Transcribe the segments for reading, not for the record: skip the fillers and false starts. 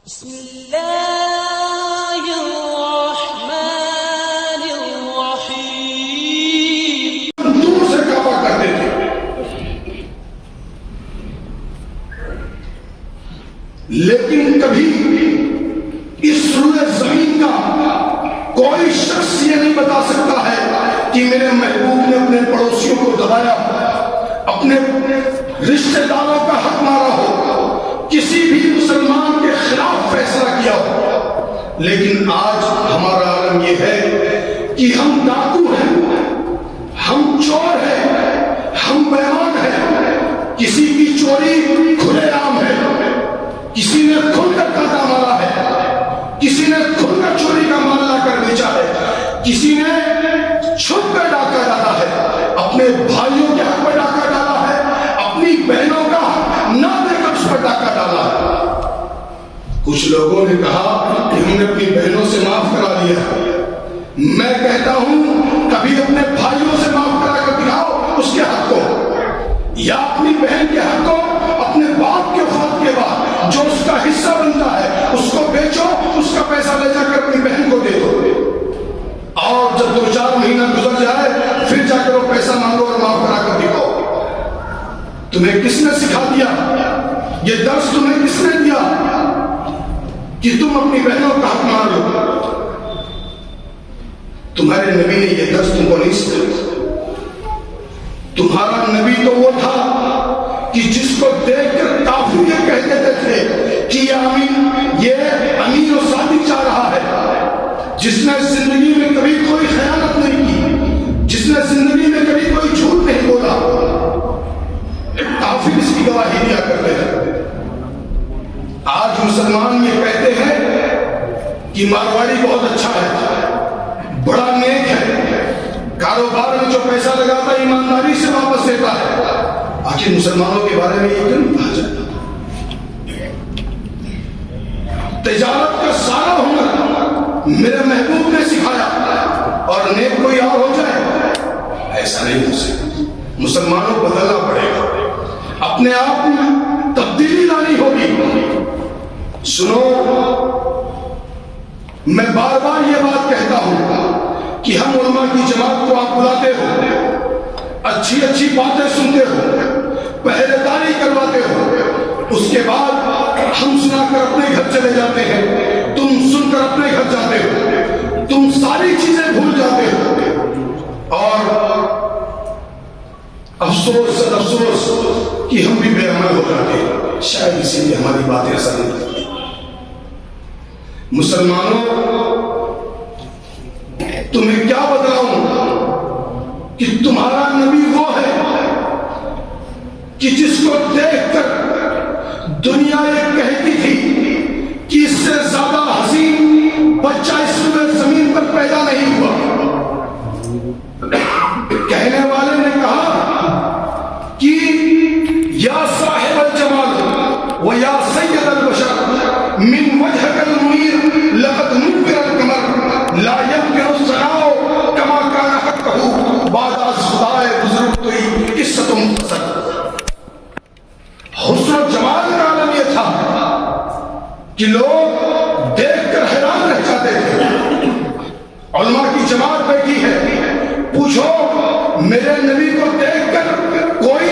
بسم اللہ الرحمن الرحیم۔ دور سے کعبہ کرتے تھے، لیکن کبھی اس روئے زمین کا کوئی شخص یہ نہیں بتا سکتا ہے کہ میرے محبوب نے اپنے پڑوسیوں کو دبایا، اپنے رشتہ داروں کا حق مارا ہو، کسی بھی مسلمان کے خلاف فیصلہ کیا ہو۔ لیکن آج ہمارا عالم یہ ہے کہ ہم ڈاکو ہیں، ہم چور ہیں، ہم بےمان ہیں، کسی کی چوری کھلے عام ہے، کسی نے کھل کر کاٹا مارا ہے، کسی نے کھل کر چوری کا مال لا کر بیچا ہے، کسی نے چھپ کر ڈاکہ ڈالا ہے، اپنے بھائیوں کے حق میں ڈاکہ ڈالا ہے، اپنی بہنوں کا نہ دے کر اس پر ڈاکہ ڈالا ہے۔ کچھ لوگوں نے کہا کہ ہم نے اپنی بہنوں سے معاف کرا لیا، میں کہتا ہوں کبھی اپنے بھائیوں سے معاف کرا کر دکھاؤ اس کے حق کو، یا اپنی بہن کے حق کو اپنے باپ کے وفات کے بعد جو اس کا حصہ بنتا ہے اس کو بیچو، اس کا پیسہ لے جا کر اپنی بہن کو دے دو، اور جب 2-4 مہینہ گزر جائے پھر جا کر وہ پیسہ مانگو اور معاف کرا کر دکھاؤ۔ تمہیں کس نے سکھا دیا؟ یہ درس تمہیں کس نے دیا کہ تم اپنی بہنوں کا حق مانگو؟ تمہارے نبی نے یہ درس تم کو نہیں سکھایا۔ تمہارا نبی تو وہ تھا کہ جس کو دیکھ کر کافر یہ کہتے تھے کہ یہ امین و صادق چاہ رہا ہے، جس نے زندگی میں کبھی کوئی خیانت نہیں کی، جس نے زندگی میں کبھی کوئی جھوٹ نہیں بولا، کافر اس کی گواہی دیا کرتے ہیں۔ آج مسلمان یہ کہتے ہیں کہ مارواڑی بہت اچھا ہے، بڑا نیک ہے، کاروبار میں جو پیسہ لگاتا ہے ایمانداری سے واپس دیتا ہے۔ آخر مسلمانوں کے بارے میں یہ کیوں نہیں کہا جاتا؟ تجارت کا سارا ہنر میرے محبوب نے سکھایا، اور نیک کوئی اور ہو جائے ایسا نہیں ہو سکتا۔ مسلمانوں کو بدلنا پڑے گا، اپنے آپ میں تبدیلی لانی ہوگی۔ سنو، میں بار بار یہ بات کہتا ہوں کہ ہم علماء کی جماعت کو آپ بلاتے ہو، اچھی اچھی باتیں سنتے ہو، پہرے داری کرواتے ہو، اس کے بعد ہم سنا کر اپنے گھر چلے جاتے ہیں، تم سن کر اپنے گھر جاتے ہو، تم ساری چیزیں بھول جاتے ہو، اور افسوس افسوس کہ ہم بھی بے عمل ہو جاتے ہیں۔ شاید اسی لیے ہماری باتیں اثر نہیں کرتی۔ مسلمانوں، تمہیں کیا بتلاؤں کہ تمہارا نبی وہ ہے کہ جس کو دیکھ کر دنیا یہ کہتی تھی کہ اس سے زیادہ حسین بچہ اس روئے زمین پر پیدا نہیں ہوا۔ کہنے والے نے کہا کہ یا صاحب الجمال و یا سید البشر من وجهك المنیر لقد نور القمر لا يمكن الصناع كما كان حقه بعد از خدائے بزرگ توئی قصت مختصر۔ حسن و جمال کا عالم یہ تھا کہ لوگ دیکھ کر حیران رہ جاتے تھے۔ علماء کی جماعت بیٹھی ہے، پوچھو میرے نبی کو دیکھ کر کوئی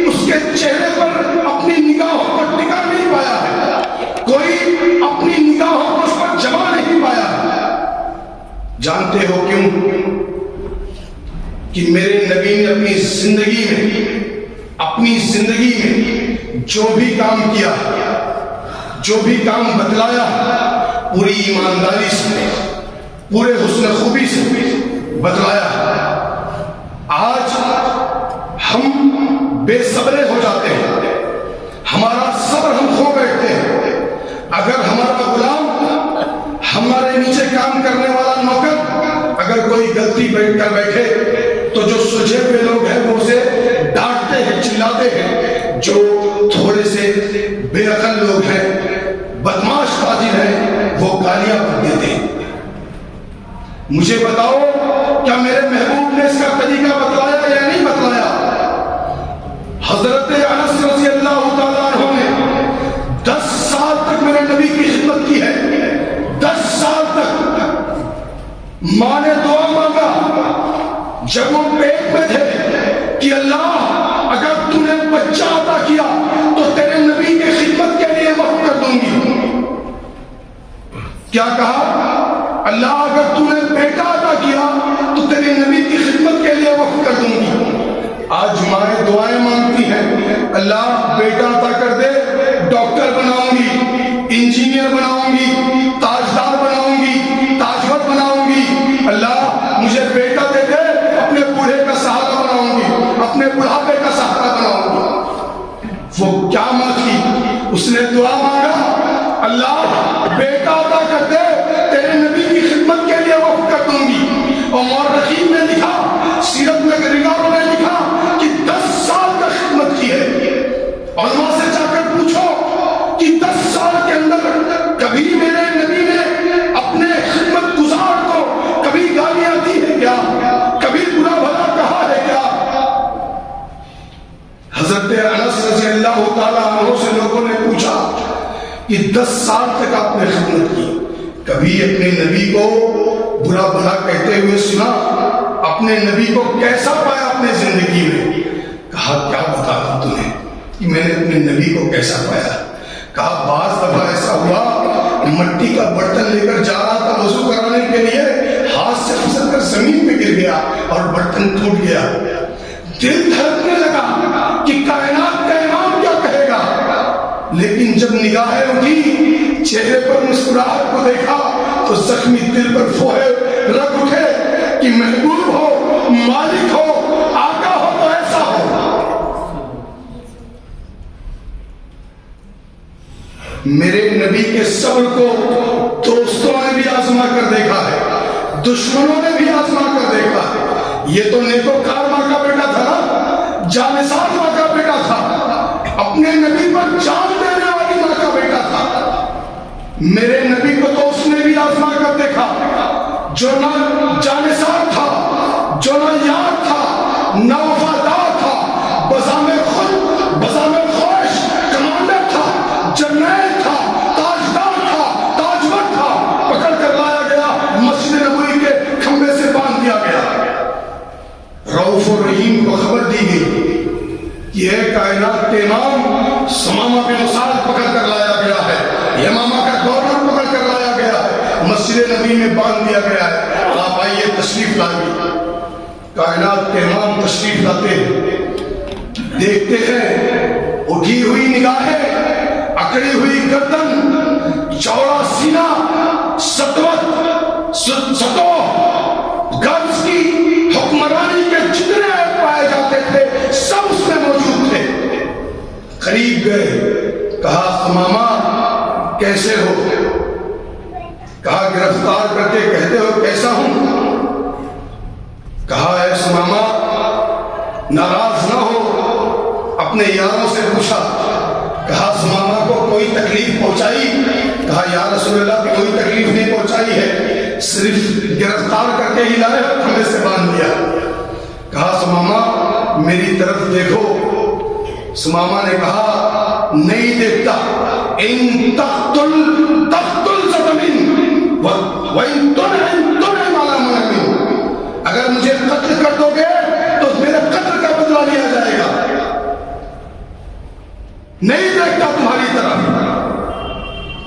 اس کے چہرے پر اپنی نگاہوں پر ٹکا نہیں پایا ہے، کوئی اپنی نگاہوں پر اس پر جمع نہیں پایا ہے۔ جانتے ہو کیوں؟ کہ میرے نبی نے اپنی زندگی میں جو بھی کام کیا، جو بھی کام بتلایا، پوری ایمانداری سے، پورے حسن خوبی سے بتلایا۔ آج ہم بے صبرے ہو جاتے ہیں، ہمارا صبر ہم کھو بیٹھتے ہیں۔ اگر ہمارا غلام، ہمارے نیچے کام کرنے والا نوکر اگر کوئی غلطی بیٹھ کر بیٹھے تو جو سلجھے ہوئے لوگ ہیں وہ اسے ڈانٹتے ہیں، چلاتے ہیں۔ جو تھوڑے سے بے عقل لوگ ہیں، بدماش تاجر ہیں، وہ گالیاں دیتے ہیں۔ مجھے بتاؤ، کیا میرے محبوب نے اس کا طریقہ بتلایا یا نہیں بتلایا؟ حضرت انس رضی اللہ تعالیٰ عنہ نے 10 سال تک میرے نبی کی خدمت کی ماں نے دعا مانگا جب وہ پیٹ میں تھے کہ اللہ اگر تو نے بچہ عطا کیا تو تیرے نبی کی خدمت کے لیے وقف کر دوں گی. کیا کہا؟ اللہ اگر تو نے بیٹا عطا کیا تو تیرے نبی کی خدمت کے لیے وقف کر دوں گی. آج مائیں دعائیں مانگتی ہیں اللہ بیٹا عطا کر دے، ڈاکٹر بناؤں گی، انجینئر بناؤں گی، تاجدار بناؤں گی، تاجور بناؤں گی. اللہ مجھے بیٹا دے دے، اپنے بوڑھے کا سہارا بناؤں گی، اپنے بڑھاپے کا سہارا بناؤں گی. وہ کیا مانگی؟ اس نے دعا مانگا اللہ بیٹا عطا کر دے، تیرے نبی کی خدمت کے لیے وقف کر دوں گی. اور مورخین نے لکھا، سیرت میں نگاروں نے لکھا کہ 10 سال کا خدمت کی ہے. علماء سے جا کر پوچھو کہ 10 سال کے اندر کبھی میرے نبی نے اپنے خدمت گزار کو کبھی گالیاں دی ہے کیا؟ کبھی برا بھلا کہا ہے کیا؟ حضرت انس رضی اللہ تعالیٰ عنہ سے لوگوں نے پوچھا کہ 10 سال تک آپ نے خدمت کی، کبھی اپنے نبی کو برا بھلا کہتے ہوئے سنا؟ اپنے نبی کو کیسا پایا اپنے زندگی میں؟ کہا کیا بتا دوں تمہیں کہ میں نے اپنے نبی کو کیسا پایا. کہا بعض دفعہ ایسا ہوا مٹی کا برتن لے کر جا رہا تھا وضو کرانے کے لیے، ہاتھ سے پھسل کر زمین پہ گر گیا اور برتن ٹوٹ گیا. دل دھڑکنے لگا کہ کائنات کا امام کیا کہے گا. لیکن جب نگاہیں اٹھی، چہرے پر مسکراہٹ کو دیکھا تو زخمی دل پر فوہے رگ اٹھے کہ محبوب ہو، مالک ہو، آقا ہو تو ایسا ہو. میرے نبی کے صبر کو دوستوں نے بھی آزما کر دیکھا ہے، دشمنوں نے بھی آزما کر دیکھا ہے. یہ تو نیکوکار ماں کا بیٹا تھا نا، جانثار ماں کا بیٹا تھا، اپنے نبی پر جان دینے والی ماں کا بیٹا تھا. میرے نبی کو تو اس نے بھی آزما کر دیکھا، جو نہ جانثار تھا، جو نہ یار تھا، نہ وفادار تھا، بزامِ خود، بزامِ خواہش، کمانڈر تھا، جرنیل تھا، تاجدار تھا، تاجور تھا. پکڑ کر لایا گیا، مسجد نبوی کے کھمبے سے باندھ دیا گیا. رؤوف الرحیم کو خبر دی گئی کہ یہ کائنات کے امام سمامہ بن اسال پکڑ کر لایا گیا ہے، یمامہ کا گورنر پکڑ کر لایا گیا ہے، مسجد نبی میں باندھ دیا گیا ہے. آپ آئیے تشریف لائیے. کائنات کے امام تشریف لاتے ہیں، دیکھتے ہیں اٹھی ہوئی نگاہیں، اکڑی ہوئی گردن، چوڑا سینہ، ستو گرز کی حکمرانی کے جتنے عیب پائے جاتے تھے سب اس میں موجود تھے. قریب گئے، کہا امامہ کیسے ہو؟ کہا گرفتار کر کے کہتے ہو کیسا ہوں؟ کہا اے امامہ ناراض نہ ہو. اپنے یاروں سے پوچھا، کہا امامہ کو کوئی تکلیف پہنچائی؟ کہا یا رسول اللہ کوئی تکلیف نہیں پہنچائی ہے، صرف گرفتار کر کے ہی لائے اور کھمبے سے باندھ دیا. کہا امامہ میری طرف دیکھو. امامہ نے کہا نہیں دیکھتا. ان تقتل تقتل زمین وان تنعم على منعم، اگر مجھے قتل کر دو گے تو میرے قتل کا بدلہ لیا جائے گا. نہیں دیکھتا تمہاری طرف.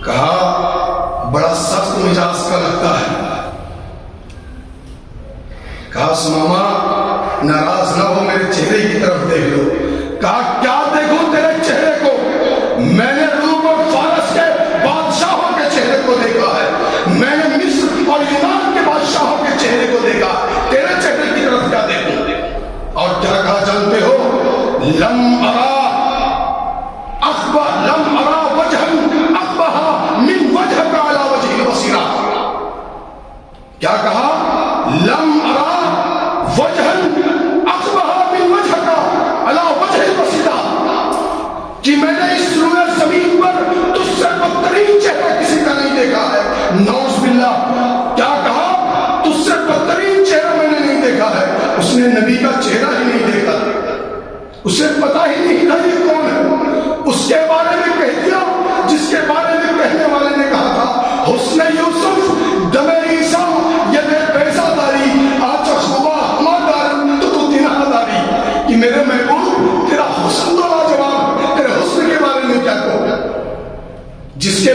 کہا بڑا سخت مزاج کا لگتا ہے. کہا امامہ ناراض نہ ہو، میرے چہرے کی طرف دیکھ لو. کہا کیا دیکھوں تیرے چہرے کو؟ میں نے روم اور فارس کے بادشاہوں کے چہرے کو دیکھا ہے، میں نے مصر اور یونان کے بادشاہوں کے چہرے کو دیکھا، تیرے چہرے کی طرف کیا دیکھوں؟ اور کیا کہا جانتے ہو؟ لم ارا وجہا اقبح من وجہک علی وجہ البصیرہ. کیا کہا؟ لم ارا وجہا اقبح من وجہک علی وجہ البصیرہ، کہ میں نے اس روئے زمین پر تجھ سے بدترین چہرہ کسی کا نہیں دیکھا ہے. نعوذ باللہ. کیا کہا؟ تجھ سے بدترین چہرہ میں نے نہیں دیکھا ہے. اس نے نبی کا چہرہ ہی نہیں دیکھا، اسے پتا ہی نہیں تھا یہ کون ہے. اس کے بارے میں کہہ دیا جس کے بارے میں کہنے والے نے کہا تھا حسن یوسف دم عیسیٰ ید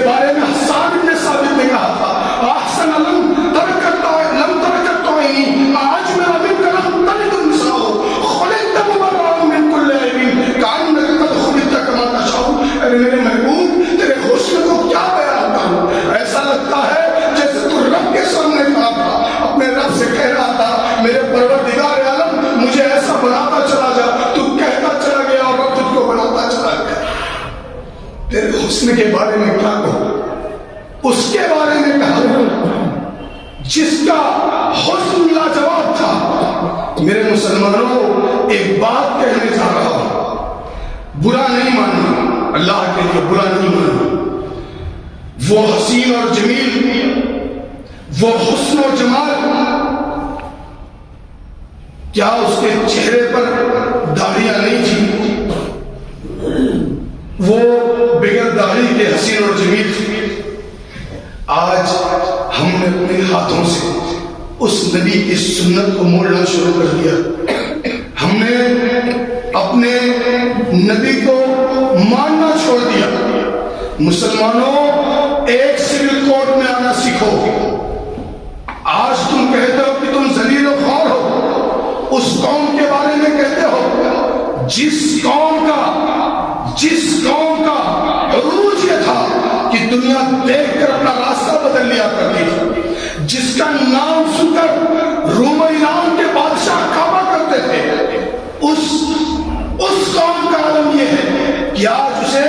بارے میں حسان بن ثابت نے کہا تھا احسن لم ترکت عینی آج میرا من کلام تلد النساء خلقت مبرأ من کل عیب کأنک قد خلقت کما تشاء۔ ارے میرے محبوب تیرے حسن کو کیا بیان کروں، ایسا لگتا ہے جیسے تو رب کے سامنے کھڑا تھا، اپنے رب سے کہہ رہا تھا میرے پروردگار عالم مجھے ایسا بناتا چلا جا، تو کہتا چلا گیا اور رب تجھ کو بناتا چلا گیا۔ تیرے حسن کے بارے میں کیا کہوں، اس کے بارے میں کہا جس کا حسن لاجواب تھا۔ میرے مسلمانوں ایک بات کہنے جا رہا ہوں، برا نہیں ماننا، اللہ کے لیے برا نہیں ماننا۔ وہ حسین اور جمیل، وہ حسن و جمال، کیا اس کے چہرے پر داڑھیاں نہیں تھی؟ وہ بغیر داڑھی کے حسین اور جمیل تھی۔ آج ہم نے اپنے ہاتھوں سے اس نبی کی سنت کو موڑنا شروع کر دیا، ہم نے اپنے نبی کو ماننا چھوڑ دیا۔ مسلمانوں ایک سول کوڈ میں آنا سیکھو۔ آج تم کہتے ہو کہ تم ذلیل و خوار ہو، اس قوم کے بارے میں کہتے ہو جس قوم کا عروج یہ تھا کہ دنیا دیکھ کر اپنا راستہ بدل لیا کرتی تھی، جس کا نام سن کر روم و ایران کے بادشاہ کعبہ کرتے تھے، اس قوم کا عالم یہ ہے کہ آج اسے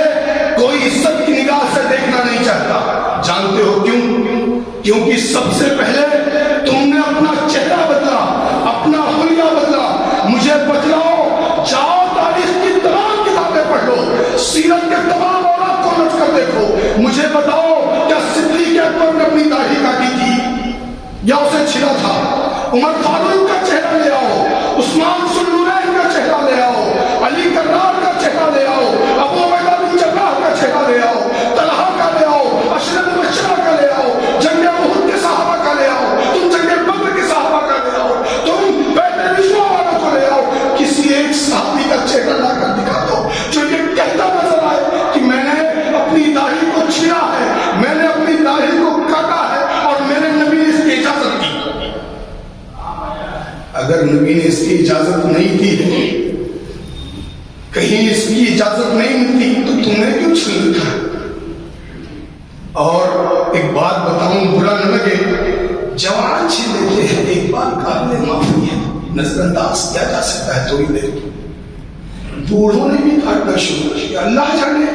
کوئی عزت کی نگاہ سے دیکھنا نہیں چاہتا۔ جانتے ہو کیوں؟ کیونکہ سب سے پہلے تم نے اپنا چہرہ بدلا، اپنا حلیہ بدلا۔ مجھے بتلاؤ، جاؤ تاریخ کی تمام کتابیں پڑھ لو، سیرت کے تمام اوراق کو لٹ کر دیکھو، مجھے بتاؤ کیا صدیق اکبر نے اپنی داڑھی کاٹی تھی یا اسے چھلا تھا؟ عمر فاروق کا چہرہ لے آؤ، عثمان ذوالنورین کا چہرہ لے آؤ، علی کرار کا چہرہ لے آؤ، ابو عبیدہ بن جراح کا چہرہ لے آؤ، طلحہ کا لے آؤ، عشرۃ مبشرہ کا لے آؤ، جنگ احد کے صحابہ کا لے آؤ، تم جنگ بدر کے صحابہ کا لے آؤ، تم بیت رضوان والوں کو لے آؤ، کسی ایک صحابی کا چہرہ لا کر دکھا دو جو یہ کہتا نظر آئے کہ میں نے اپنی داڑھی کو چھلا ہے، میں نے اپنی داڑھی کو کاٹا ہے اور میرے نبی نے اس کی اجازت دی۔ اگر نبی نے اس کی اجازت نہیں دی ہے، کہیں اس کی اجازت نہیں ملتی تو تم نے کیوں چھل رکھا؟ اور ایک بات بتاؤں، برا نہ لگے، جوان چھل لیتے ہیں، ایک بار قابل معافی ہے، نظر انداز کیا جا سکتا ہے تھوڑی دیر۔ بوڑھوں نے بھی کاٹنا شروع کر دیا، اللہ جانے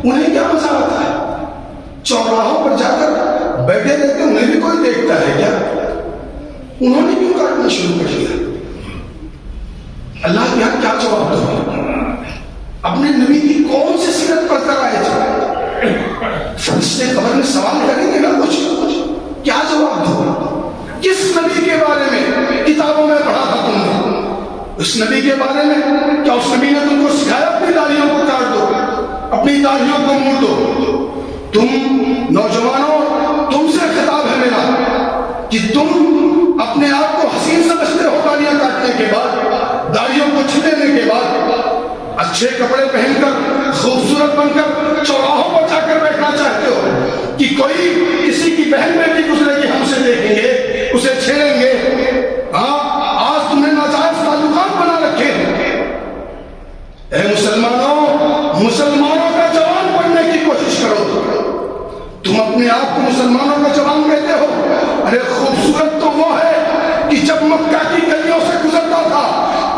انہیں کیا مزہ آتا ہے، چوراہوں پر جا کر بیٹھے رہتے انہیں بھی کوئی دیکھتا ہے کیا؟ انہوں نے بھی کاٹنا شروع کر دیا۔ اللہ کے یہاں کیا جواب دو؟ اپنے نبی کی کون سی سیرت پڑھ کر آئے تھے؟ فرشتے قبر میں سوال کریں گے نا کچھ، کیا جواب دو؟ کس نبی کے بارے میں کتابوں میں پڑھا تھا تم نے؟ اس نبی کے بارے میں کیا اس نبی نے تم کو سکھایا اپنی داڑھیوں کو کاٹ دو، اپنی داڑھیوں کو موڑ دو؟ تم نوجوانوں، تم سے خطاب ہے میرا کہ تم اپنے آپ کو حسین سمجھتے ہو داڑھیاں کاٹنے کے بعد، داڑھیوں کو چھیلنے کے بعد، اچھے کپڑے پہن کر خوبصورت بن کر چوراہوں پر جا کر بیٹھنا چاہتے ہو کہ کوئی کسی کی بہن بیٹی گزرے گی ہم سے دیکھیں گے، اسے چھیڑیں گے۔ ہاں، آج تم نے ناجائز تعلقات بنا رکھے ہیں۔ اے مسلمانوں کا جوان بننے کی کوشش کرو۔ تم اپنے آپ کو مسلمانوں کا جوان کہتے ہو، ارے خوبصورت تو وہ ہے کہ جب مکہ کی گلیوں سے گزرتا تھا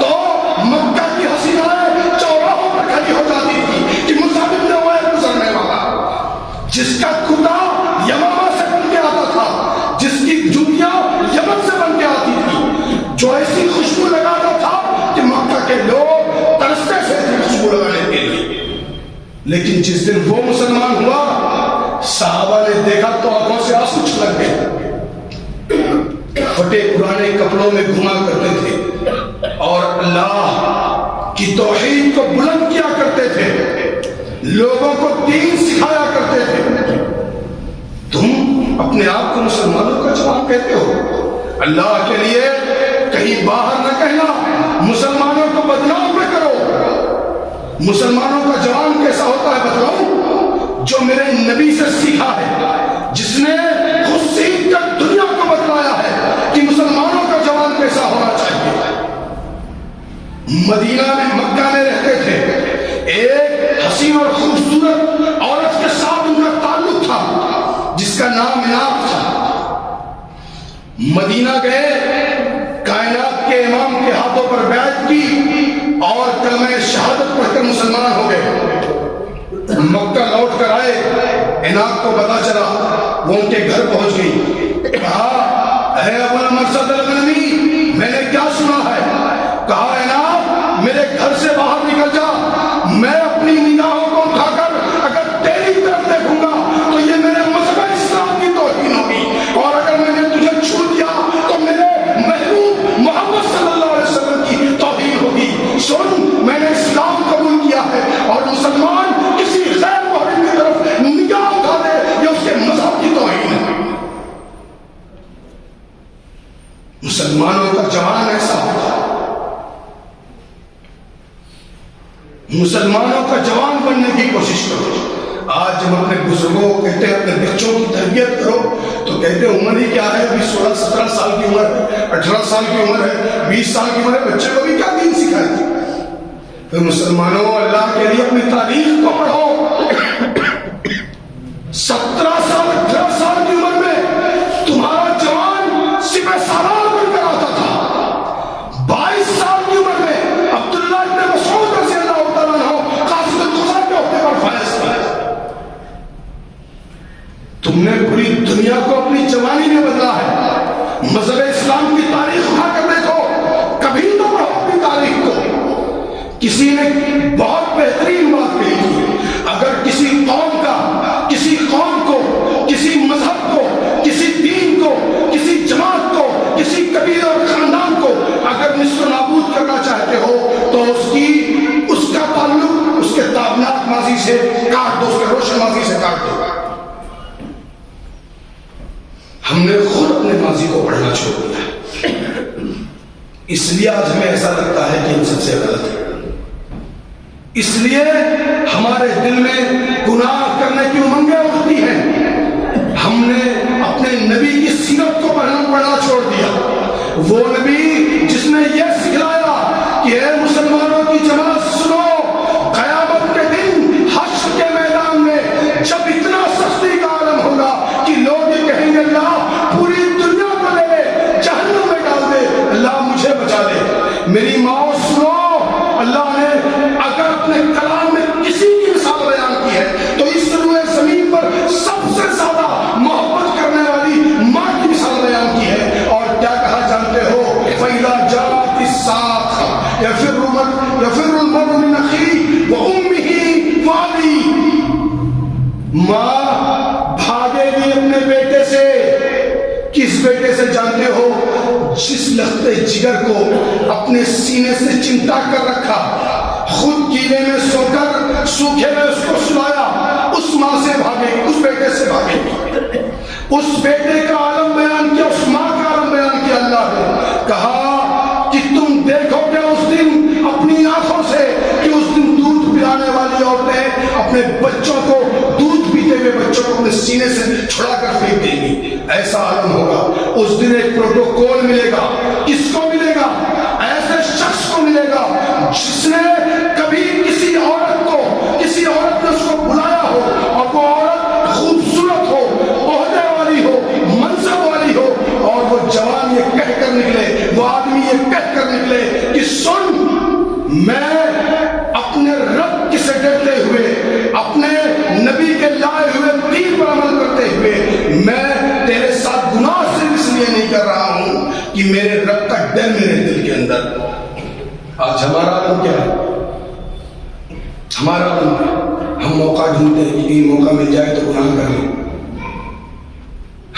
تو مکہ کی حسینائیں چوراہوں پر کھڑی ہو جاتی تھی کہ مصعب بن عمیر گزرنے والا، جس کا کرتا یمامہ سے بن کے آتا تھا، جس کی جوتیاں یمن سے بن کے آتی تھی، جو ایسی خوشبو لگاتا تھا کہ مکہ کے لوگ ترستے سے خوشبو لگانے کے لیے۔ لیکن جس دن وہ مسلمان ہوا، صحابہ نے دیکھا تو آنکھوں سے آنسو چھلک گئے، پھٹے پرانے کپڑوں میں گھوما کرتے تھے اور اللہ کی توحید کو بلند کیا کرتے تھے، لوگوں کو دین سکھایا کرتے تھے۔ تم اپنے آپ کو مسلمانوں کا جوان کہتے ہو، اللہ کے لیے کہیں باہر نہ کہنا، مسلمانوں کو بدنام نہ کرو۔ مسلمانوں کا جوان کیسا ہوتا ہے بتلاؤں؟ جو میرے نبی سے سیکھا ہے، جس نے خود سیکھ کر دنیا کو بتلایا ہے کہ مسلمانوں کا جوان کیسا ہونا چاہیے۔ مدینہ میں، مکہ میں رہتے تھے، ایک حسین اور خوبصورت عورت کے ساتھ ان کا تعلق تھا جس کا نام عناب تھا۔ مدینہ گئے، کائنات کے امام کے ہاتھوں پر بیعت کی اور کلمہ شہادت پڑھ کر مسلمان ہو گئے۔ مکہ لوٹ کر آئے، عناب کو پتا چلا، وہ ان کے گھر پہنچ گئی۔ کہا اے ابو المرصد الغنمی، میں نے کیا سنا ہے؟ کہا عناب میرے گھر سے باہر نکل جا، میں اپنی نگاہوں کو اٹھا کر اگر تیری طرف دیکھوں گا تو یہ میرے مذہب اسلام کی توہین ہوگی، اور اگر میں نے تجھے چھو دیا تو میرے محبوب محمد صلی اللہ علیہ وسلم کی توہین ہوگی۔ سن، میں نے اسلام قبول کیا ہے، اور مسلمان کسی غیر محرم کی طرف نگاہ اٹھا دے یہ اس کے مذہب کی توہین ہے۔ مسلمانوں کا جوان ایسا ہوتا ہے، مسلمانوں کا جوان بننے کی کوشش کرو۔ آج جب اپنے بزرگوں کو کہتے ہیں اپنے بچوں کی تربیت کرو تو کہتے ہیں عمر ہی کیا ہے، ابھی 16-17 سال کی عمر ہے، 18 سال کی عمر ہے، 20 سال کی عمر ہے، بچے کو بھی کیا دین سکھائے؟ تو مسلمانوں، اللہ کے لیے اپنی تاریخ کو پڑھو۔ 17 سال 18 سال کی عمر میں تمہارا جوان سپہ سالار بن کر آتا تھا۔ 22 سال کی عمر میں عبداللہ ابن مسعود رضی اللہ تعالیٰ عنہ قاصد القضاء کے عہدے پر فائز تھا۔ تم نے پوری دنیا کو اپنی جوانی میں بدلا ہے۔ مذہب اسلام کی تاریخ اٹھا کر دیکھو، کبھی تو پڑھو اپنی تاریخ کو۔ کسی نے بہت بہترین بات کہی تھی، اگر کسی قوم کا، کسی قوم کو، کسی مذہب کو، کسی دین کو، کسی جماعت کو، کسی قبیلے اور خاندان کو اگر نصف و نابود کرنا چاہتے ہو تو اس کا تعلق اس کے تابناک ماضی سے کاٹ دو، اس کے روشن ماضی سے کاٹ دو۔ ہم نے خود اپنے ماضی کو پڑھنا چھوڑ دیا، اس لیے آج ہمیں ایسا لگتا ہے کہ ہم سب سے غلط ہے، اس لیے ہمارے دل میں گناہ کرنے کی امنگیں اٹھتی ہیں۔ ہم نے اپنے نبی کی سیرت کو پڑھنا چھوڑ دیا، وہ نبی جس نے یہ سکھلایا کہ اے مسلمانوں کی جماعت سنو، قیامت کے دن حشر کے میدان میں جب اتنا سختی کا عالم ہوگا کہ لوگ یہ کہیں گے اللہ پوری دنیا کو لے لے، جہنم میں ڈال دے، اللہ مجھے بچا لے۔ میری ماں سنو، اللہ نے اگر اپنے کلام میں کسی کی مثال بیان کی ہے تو اس روئے زمین پر سب سے زیادہ محبت کرنے والی ماں کی مثال بیان کی ہے۔ اور کیا کہا جانتے ہو؟ فَإِذَا جَاءَتِ السَّاعَةُ يَفِرُّ الْمَرْءُ مِنْ أَخِيهِ وَأُمِّهِ وَأَبِيهِ۔ ماں بھاگے گی اپنے بیٹے سے، کس بیٹے سے جانتے ہو؟ جس لختے جگر کو اپنے سینے سے چمٹا کر رکھا، خود کیلے میں سو کر سوکھے میں اس کو سلایا، اس ماں سے بھاگے گی، اس بیٹے سے بھاگے گی۔ اس بیٹے کا عالم بیان کیا، اس ماں کا عالم بیان کیا اللہ نے۔ کہا کہ تم دیکھو گے اس دن اپنی آنکھوں سے کہ اس دن دودھ پلانے والی عورتیں اپنے بچوں کو، دودھ پیتے ہوئے بچوں کو اپنے سینے سے چھڑا کر پھینک دیں گی۔ ایسا عالم ہوگا۔ اس دن ایک پروٹوکول ملے گا، کس کو ملے گا؟ ایسے شخص کو ملے گا جس نے کبھی کسی عورت نے اس کو بلایا ہو، اور وہ عورت خوبصورت ہو، عہدے والی ہو، منصب والی ہو، اور وہ جوان یہ کہہ کر نکلے، وہ آدمی یہ کہہ کر نکلے کہ سن، میں اپنے رب سے ڈرتے ہوئے، اپنے نبی کے لائے ہوئے دین پر عمل کرتے ہوئے، میں تیرے ساتھ گناہ سے اس لیے نہیں کر رہا ہوں کہ میرے رب کا ڈر میرے دل کے اندر۔ آج ہمارا عالم کیا ہے؟ ہمارا عالم کیا؟ ہم موقع ڈھونڈتے ہیں کہ کہیں موقع مل جائے تو گناہ کر لیں۔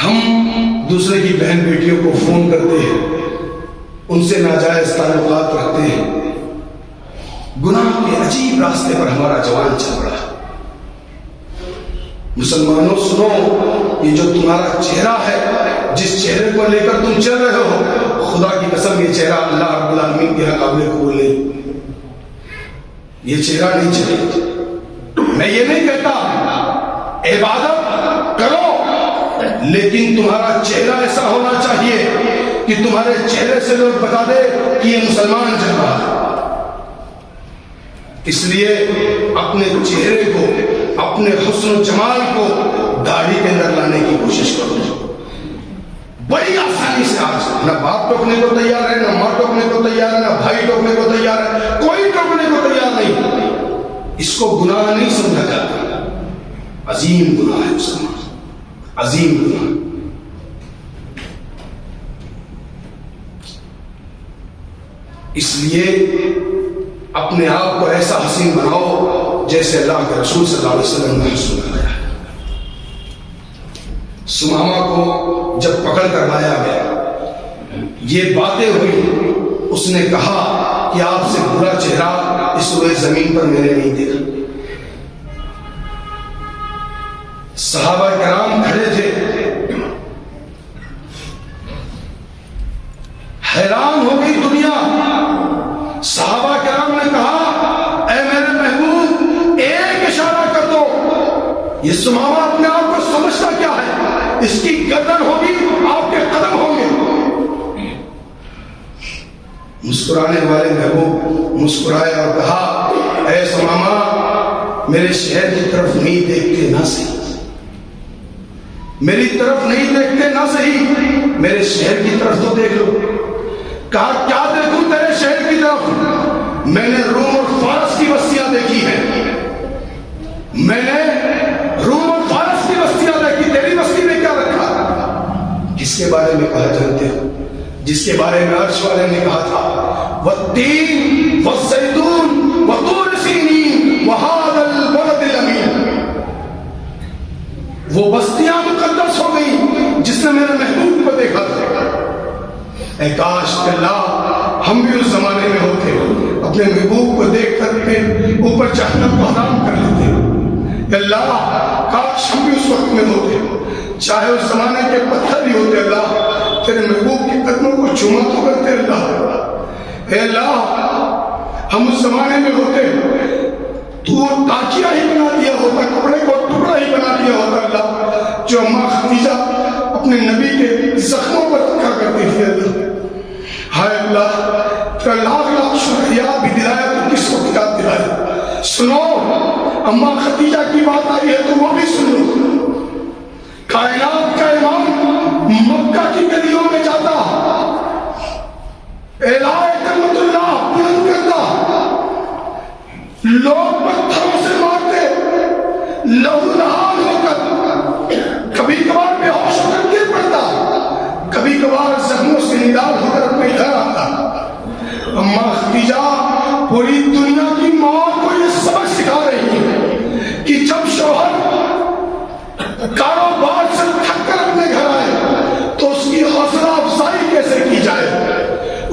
ہم دوسرے کی بہن بیٹیوں کو فون کرتے ہیں، ان سے ناجائز تعلقات رکھتے ہیں۔ گناہ کے عجیب راستے پر ہمارا جوان چل رہا ہے۔ مسلمانوں سنو، یہ جو تمہارا چہرہ ہے، جس چہرے کو لے کر تم چل رہے ہو، خدا کی قسم یہ چہرہ اللہ رب العالمین کے قابل قبول نہیں۔ یہ چہرہ نہیں چلے۔ میں یہ نہیں کہتا عبادت کرو، لیکن تمہارا چہرہ ایسا ہونا چاہیے کہ تمہارے چہرے سے لوگ بتا دے کہ یہ مسلمان چل رہا ہے۔ اس لیے اپنے چہرے کو، اپنے حسن و جمال کو داڑھی کے اندر لانے کی کوشش کرو۔ بڑی آسانی سے آج نہ باپ ٹوکنے کو تیار ہے، نہ ماں ٹوکنے کو تیار ہے، نہ بھائی ٹوکنے کو تیار ہے، کوئی ٹوکنے کو تیار نہیں۔ اس کو گناہ نہیں سمجھا جاتا، عظیم گناہ ہے مسلمان، عظیم گناہ۔ اس لیے اپنے آپ کو ایسا حسین بناؤ جیسے اللہ کے رسول صلی اللہ علیہ وسلم نے حسن بنایا۔ سمامہ کو جب پکڑ کر لایا گیا، یہ باتیں ہوئی، اس نے کہا کہ آپ سے برا چہرہ اس روئے زمین پر میں نے نہیں دیکھا۔ صحابہ کرام کھڑے تھے، حیران ہو گئی دنیا۔ صحابہ کرام نے کہا اے میرے محبوب ایک اشارہ کر دو۔ یہ سمامہ اپنے آپ کو سمجھتا کیا ہے؟ اس کی گردن ہوگی، آپ کے قدم ہوں گے۔ مسکرانے والے محبوب مسکرائے اور کہا اے سمامہ میرے شہر کی طرف نہیں دیکھتے نہ صحیح، میری طرف نہیں دیکھتے نہ صحیح، میرے شہر کی طرف تو دیکھ لو۔ کہا کیا دیکھوں تیرے شہر کی طرف؟ میں نے روم اور فارس کی بستیاں دیکھی ہیں، میں نے روم اور فارس کی بستیاں دیکھی، تیری بستی میں کیا رکھا؟ کس کے بارے میں کہا جانتے ہو؟ جس کے بارے میں عرش والے نے کہا تھا والتین والزیتون وطور سینین وہذا البلد الامین۔ وہ بستیاں مقدس ہو گئی جس نے میرے محبوب کو دیکھا تھا۔ اے کاش کہ اللہ ہم بھی اس زمانے میں ہوتے، اپنے محبوب کو دیکھ کر کے اوپر جہنم کو حرام کر لیتے۔ اللہ کاش ہم بھی اس وقت میں ہوتے، چاہے اس زمانے کے پتھر بھی ہوتے، اللہ تیرے محبوب کے قدموں کو چوما تو کرتے۔ اللہ اے اللہ ہم اس زمانے میں ہوتے، تو تاکیہ ہی بنا دیا ہوتا، کپڑے کو ٹکڑا ہی بنا دیا ہوتا اللہ، جو اماں خدیجہ اپنے نبی کے زخموں پر رکھا کرتی تھی۔ اللہ ہائے اللہ تیرا لاکھ لاکھ شکریہ، بھی دلایا تو کس کو کتاب دلایا۔ سنو اماں خدیجہ کی بات آئی ہے تو وہ بھی سنو۔ کائنات کا امام مکہ کی گلیوں میں جاتا، اعلان کلمت اللہ بلند کرتا، لوگ پتھروں سے مارتے، لہو لہان ہو کر، کبھی کبھار بے ہوش ہو کر گر پڑتا، کبھی کبھار زخموں سے نڈال ہو کر اپنے گھر آتا۔ اماں خدیجہ پوری دنیا کی ماں کو یہ سبق سکھا رہی ہے کہ جب شوہر کاروبار سے تھک کر اپنے گھر آئے تو اس کی حوصلہ افزائی کیسے کی جائے،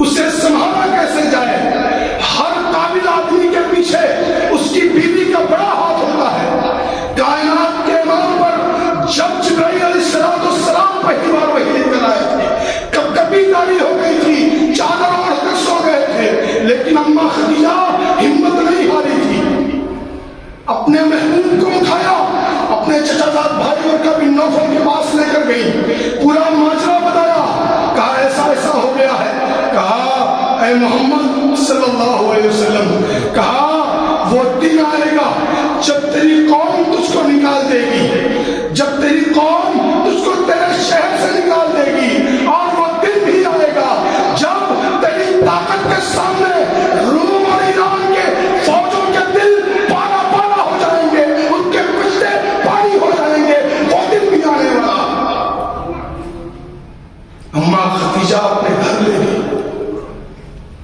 اسے سنبھالا کیسے جائے۔ ہر قابل آدمی کے پیچھے اس کی بیوی کا بڑا ہاتھ ہوتا ہے۔ کائنات کے امام پر جب جبرائیل علیہ السلام پہلی بار وحی لے کر آئے تھے، کب کبھی داڑھی ہو گئی تھی، چادر اوڑھ کر سو گئے تھے، لیکن اماں خدیجہ ہمت نہیں ہاری تھی، اپنے محبوب کو اٹھایا، اپنے چچا زاد بھائی ورقہ بن نوفل کے پاس لے کر گئی، پورا ماجرا بتایا، کہا ایسا ایسا ہو گیا ہے۔ کہا اے محمد صلی اللہ علیہ وسلم، کہا وہ دن آئے گا جب تیری قوم تجھ کو نکال دے گی، جب تیری قوم تجھ کو تیرے شہر سے نکال دے گی، اور وہ دن بھی آئے گا جب تیری طاقت کے سامنے روم اور ایران کے فوجوں کے دل پالا پالا ہو جائیں گے، ان کے پشتے پانی ہو جائیں گے، وہ دن بھی آنے والا۔ اماں خدیجہ اپنے گھر لے گئی،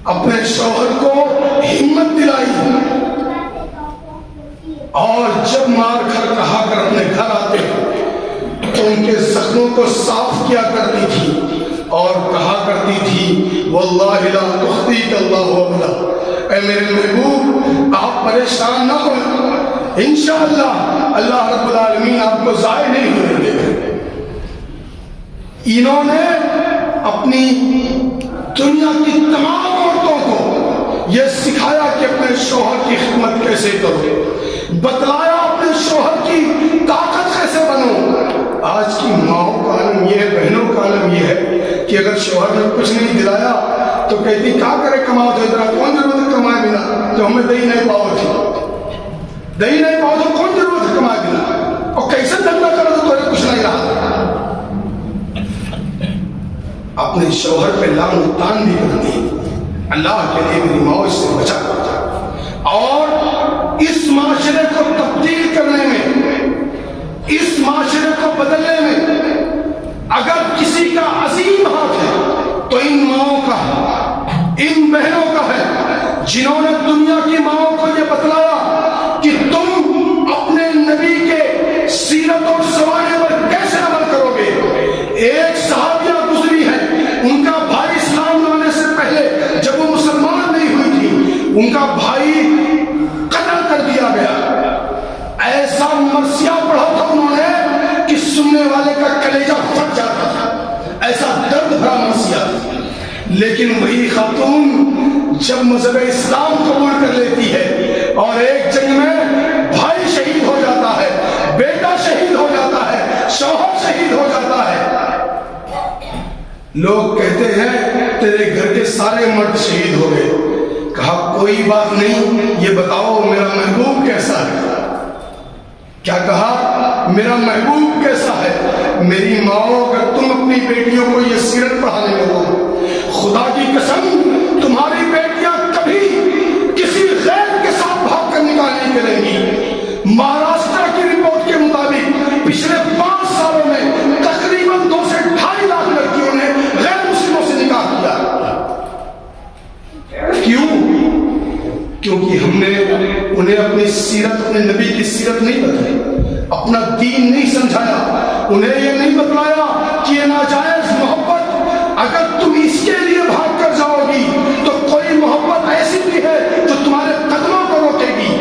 اپنے شوہر کو ہمت دلائی، اور جب مار کر کہا کر اپنے گھر آتے تو ان کے زخموں کو صاف کیا کرتی تھی اور کہا کرتی تھی واللہ لا تخزیک اللہ ابدا۔ اے میرے محبوب آپ پریشان نہ ہوں، انشاءاللہ اللہ رب العالمین آپ کو ضائع نہیں ہونے دے گا۔ انہوں نے اپنی دنیا کی تمام عورتوں کو یہ سکھایا کہ اپنے شوہر کی خدمت کیسے کرو، بتلایا اپنے شوہر کی طاقت آج کی ماؤں کا عالم یہ ہے، بہنوں کا عالم یہ ہے کہ اگر شوہر نے کچھ نہیں دلایا تو کہتی کیا کرے کماؤ تو ادھر کون ضرورت کمائے بنا، تو ہمیں دہی نہیں پاؤ تھی، دہی نہیں پاؤ تو کون ضرورت کمائے بنا، اور کیسے دھندا کرو تو تمہیں کچھ نہیں رہا۔ اپنے شوہر پہ لان و تان بھی کرتی، اللہ کے لیے میری ماؤں اس سے بچا کرتا، اور اس معاشرے کو تبدیل کرنے میں، اس معاشرے کو بدلنے میں اگر کسی کا عظیم ہاتھ ہے تو ان ماؤں کا ہے، ان بہنوں کا ہے، جنہوں نے دنیا کی ماؤں کو یہ بتلایا کہ تم اپنے نبی کے سیرت اور سوانح پر کیسے عمل کرو گے۔ ایک صحابیہ گزری ہے، ان کا بھائی اسلام لانے سے پہلے جب وہ مسلمان نہیں ہوئی تھی، ان کا بھائی قتل کر دیا گیا، ایسا مرثیہ پڑھا تھا انہوں نے کہ سننے والے کا کلیجہ پھٹ جاتا تھا، ایسا درد بھرا مرثیہ۔ لیکن وہی خاتون جب مذہب اسلام قبول کر لیتی ہے اور ایک جنگ میں بھائی شہید ہو جاتا ہے، بیٹا شہید ہو جاتا ہے، شوہر شہید ہو جاتا ہے، لوگ کہتے ہیں تیرے گھر کے سارے مرد شہید ہو گئے۔ کہا کوئی بات نہیں، یہ بتاؤ میرا محبوب کیسا ہے۔ کیا کہا؟ میرا محبوب کیسا ہے۔ میری ماں، اگر تم اپنی بیٹیوں کو یہ سیرت پڑھانے لگو، خدا کی قسم تمہاری بیٹیاں کبھی کسی غیر کے ساتھ بھاگ کر نکاح نہیں کریں گی۔ مہاراشٹر کی رپورٹ کے مطابق پچھلے 5 سالوں میں تقریباً 2 سے 2.5 لاکھ لڑکیوں نے غیر مسلموں سے نکاح کیا۔ کیوں؟ کیونکہ ہم نے انہیں اپنی سیرت، اپنے نبی کی سیرت نہیں بتائی، اپنا دین نہیں سمجھایا، انہیں یہ نہیں بتلایا کہ یہ ناجائز محبت اگر تم اس کے لیے بھاگ کر جاؤ گی تو کوئی محبت ایسی بھی ہے جو تمہارے قدموں کو روکے گی۔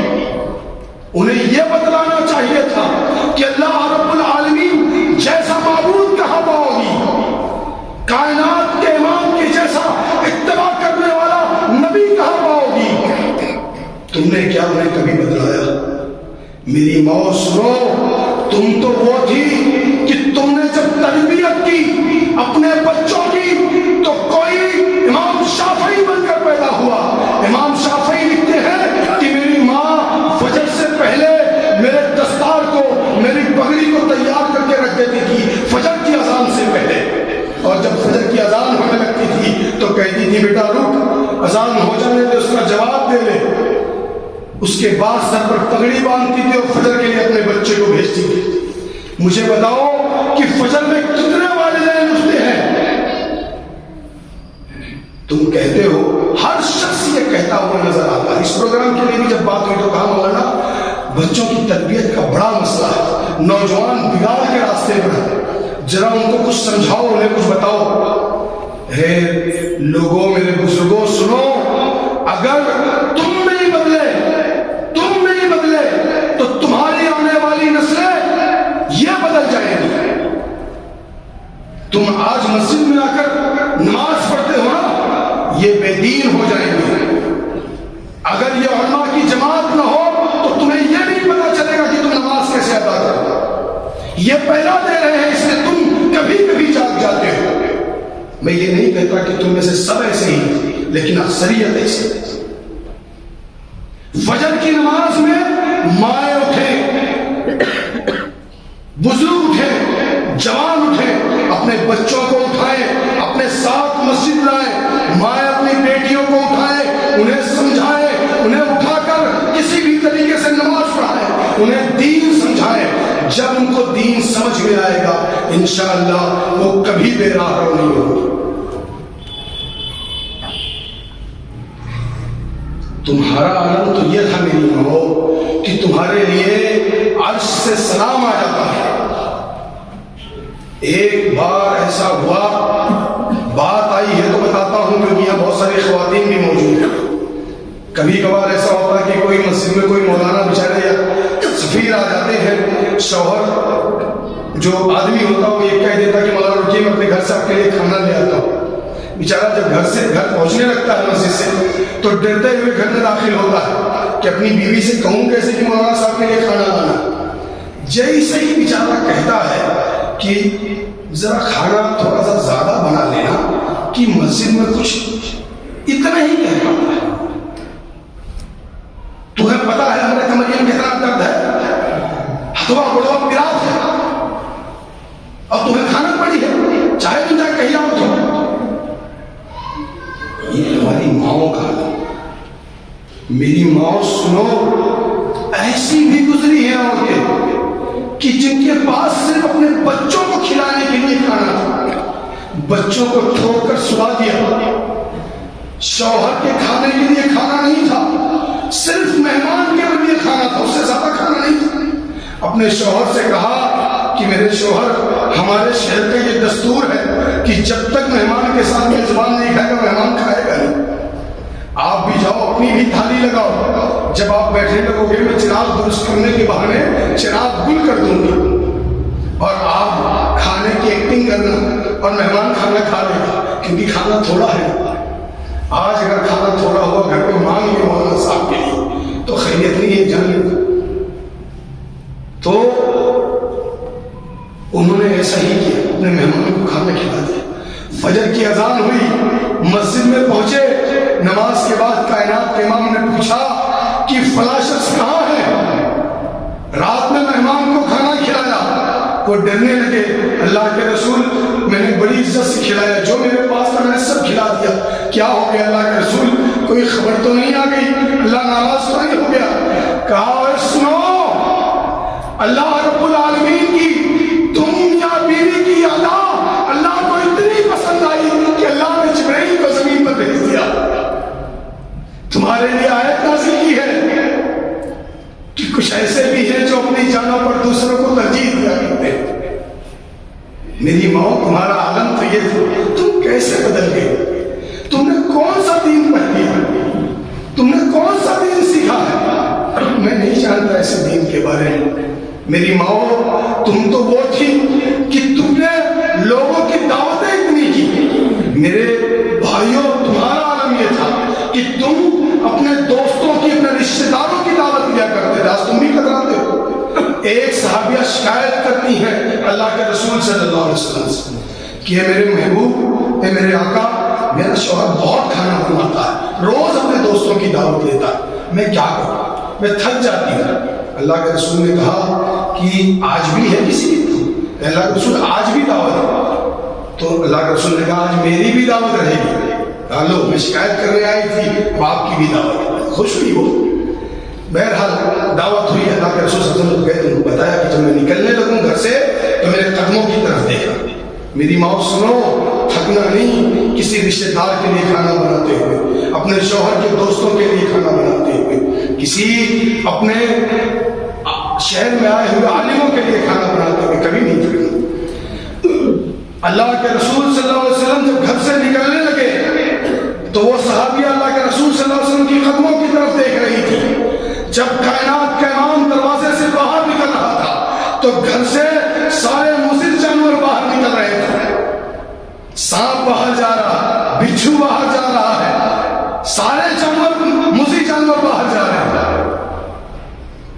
انہیں یہ بتلانا چاہیے تھا کہ اللہ رب العالمین جیسا معبود کہاں پاؤ گی، کائنات کے امام کے جیسا اتباع کرنے والا نبی کہاں پاؤ گی۔ تم نے کیا انہیں کبھی بتلایا؟ میری ماں سنو، تم تو وہ تھی کہ تم نے جب تربیت کی اپنے بچوں کی تو کوئی امام شافعی بن کر پیدا ہوا۔ امام شافعی لکھتے ہیں کہ میری ماں فجر سے پہلے میرے دستار کو، میری پگڑی کو تیار کر کے رکھ دیتی تھی فجر کی اذان سے پہلے، اور جب فجر کی اذان ہونے لگتی تھی تو کہتی تھی بیٹا رک، اذان ہو جانے دے، اس کا جواب دے لے۔ اس کے بعد سر پر پگڑی باندھتی تھی اور فجر کے لیے اپنے بچے کو بھیجتی تھی۔ مجھے بتاؤ کہ فجر میں کتنے والدین اٹھتے ہیں؟ تم کہتے ہو، ہر شخص یہ کہتا ہوا نظر آتا ہے۔ اس پروگرام کے لیے بھی جب بات ہوئی تو کہا مولانا بچوں کی تربیت کا بڑا مسئلہ ہے، نوجوان بگاڑ کے راستے پر ہے، ذرا ان کو کچھ سمجھاؤ، انہیں کچھ بتاؤ۔ اے لوگوں، میرے بزرگوں سنو، اگر تم نہیں بدلے تو تمہاری آنے والی نسلیں یہ بدل جائیں گی۔ تم آج مسجد میں آ کر نماز پڑھتے ہو نا، یہ بے دین ہو جائیں گے۔ اگر یہ علماء کی جماعت نہ ہو تو تمہیں یہ نہیں پتا چلے گا کہ تم نماز کیسے ادا کرو۔ یہ پہلا دے رہے ہیں، اس لیے تم کبھی کبھی جاگ جاتے ہو۔ میں یہ نہیں کہتا کہ تم میں سے سب ایسے ہی، لیکن اکثریت ایسی۔ فجر کی نماز میں مائیں اٹھیں، بزرگ اٹھیں، جوان اٹھیں، اپنے بچوں کو اٹھائیں، اپنے ساتھ مسجد لائیں، مائیں اپنی بیٹیوں کو اٹھائیں، انہیں سمجھائیں، انہیں اٹھا کر کسی بھی طریقے سے نماز پڑھائیں، انہیں دین سمجھائیں۔ جب ان کو دین سمجھ میں آئے گا انشاءاللہ وہ کبھی بے راہ رو نہیں ہوگی۔ تمہارا عالم تو یہ تھا میری ماں کہ تمہارے لیے عرش سے سلام آ جاتا ہے۔ ایک بار ایسا ہوا، بات آئی ہے تو بتاتا ہوں کیونکہ یہاں بہت ساری خواتین بھی موجود ہیں۔ کبھی کبھار ایسا ہوتا ہے کہ کوئی مسجد میں کوئی مولانا بیچارے یا سفیر آ جاتے ہیں، شوہر جو آدمی ہوتا وہ یہ کہہ دیتا کہ مولانا رکیے میں اپنے گھر سے آپ کے لیے کھانا لے آتا ہوں۔ بیچارہ جب گھر پہنچنے لگتا ہے مسجد سے تو ڈرتے ہوئے گھر میں داخل ہوتا ہے کہ اپنی بیوی سے کہوں کیسے کہ مولانا صاحب کے لیے کھانا لانا۔ جیسے ہی بیچارہ کہتا ہے کہ ذرا کھانا تھوڑا سا زیادہ بنا لینا کہ مسجد میں کچھ اتنا ہی کہہ پاتا ہے. تمہیں پتا ہے ہمارے کمریوں میں کتنا درد ہے, ہتھوا بڑوا پیراس ہے, اور تمہیں کھانا پڑی ہے, چاہے تم جائے کہیں آؤ. یہ ہماری ماؤں کا حال. میری ماں سنو, ایسی بھی گزری ہے عورتیں کہ جن کے پاس صرف اپنے بچوں کو کھلانے کے لیے کھانا تھا, بچوں کو ٹھوک کر سلا دیا. شوہر کے کھانے کے لیے کھانا نہیں تھا, صرف مہمان کے لیے کھانا تھا, اس سے زیادہ کھانا نہیں تھا. اپنے شوہر سے کہا کہ میرے شوہر, ہمارے شہر کا یہ دستور ہے کہ جب تک مہمان کے ساتھ میزبان نہیں کھائے گا مہمان کھائے گا نہیں. آپ بھی جاؤ, اپنی بھی تھالی لگاؤ, جب آپ بیٹھے لگو گے میں چراغ درست کرنے کے بہانے چراغ گل کر دوں گی, اور آپ کھانے کی ایکٹنگ کرنا اور مہمان کھانا کھا لے گا, کیونکہ کھانا تھوڑا ہے. آج اگر کھانا تھوڑا ہوا گھر پہ مانگ لے مولانا صاحب کے لیے تو خیریت نہیں ہے, جان لے. تو انہوں نے ایسا ہی کیا, اپنے مہمانوں کو کھانا کھلا دیا. فجر کی اذان ہوئی, مسجد میں پہنچے, نماز کے بعد کائنات کے امام نے پوچھا کہ فلاں شخص کہاں ہے, رات میں مہمان کو کھانا کھلایا. وہ ڈرنے لگے, اللہ کے رسول میں نے بڑی عزت سے کھلایا, جو میرے پاس تھا میں نے سب کھلا دیا, کیا ہو گیا اللہ کے رسول, کوئی خبر تو نہیں آ گئی, اللہ ناراض تو نہیں ہو گیا؟ کہا سنو, اللہ رب العالمین کی تم یا بیوی کی ادا اللہ کو اتنی پسند آئی کہ اللہ نے جبرائیل کو زمین پر بھیج دیا, تمہارے لیے آیت نازل کی ہے کہ کچھ ایسے بھی ہیں جو اپنی جانوں پر دوسروں کو ترجیح دیا کرتے ہیں. میری ماں, تمہارا عالم تو یہ تھا, تم کیسے بدل گئے؟ تم نے کون سا دین پڑھ لیا, تم نے کون سا دین سیکھا ہے؟ میں نہیں جانتا ایسے دین کے بارے میں. میری ماں, تم تو وہ تھی کہ تم نے لوگوں کی دعوتیں اتنی کی. میرے بھائیوں, تمہارا عالم یہ تھا کہ تم اپنے دوستوں کی, اپنے رشتہ داروں کی دعوت دیا کرتے تھے, آج تم بھی کتراتے ہو. ایک صحابیہ شکایت کرتی ہیں اللہ کے رسول صلی اللہ علیہ وسلم سے کہ اے میرے محبوب, اے میرے آقا, میرا شوہر بہت کھانا بناتا ہے, روز اپنے دوستوں کی دعوت دیتا ہے, میں کیا کروں, میں تھک جاتی ہوں. اللہ کے رسول نے کہا کہ آج بھی ہے کسی کی؟ اللہ کے رسول آج بھی دعوت ہے. تو اللہ کے رسول نے کہا آج میری بھی دعوت رہے گی. لو, میں شکایت کرنے آئی تھی, اب آپ کی بھی دعوت ہے. خوش ہوئی وہ. بہرحال دعوت ہوئی, اللہ کے رسول صلی اللہ علیہ وسلم گئے, تم کو بتایا کہ جب میں نکلنے لگوں گھر سے تو میرے قدموں کی طرف دیکھا. میری ماں سنو, تھکنا نہیں, کسی رشتے دار کے لیے کھانا بناتے ہوئے, اپنے شوہر کے دوستوں کے لیے کھانا بناتے ہوئے, کسی اپنے شہر میں آئے ہوئے عالموں کے لیے کھانا بناتے ہوئے کبھی نہیں تھکنا. اللہ کے رسول صلی اللہ علیہ وسلم جب گھر سے نکلنے لگے تو وہ صحابیہ اللہ کے رسول صلی اللہ علیہ وسلم کی قدموں کی طرف دیکھ رہی تھی. جب کائنات کا امام دروازے سے باہر نکل رہا تھا تو گھر سے سارے مضر جانور باہر نکل رہے تھے. سانپ باہر جا رہا, بچھو باہر جا رہا ہے, سارے جانور, مضر جانور باہر جا رہے ہیں.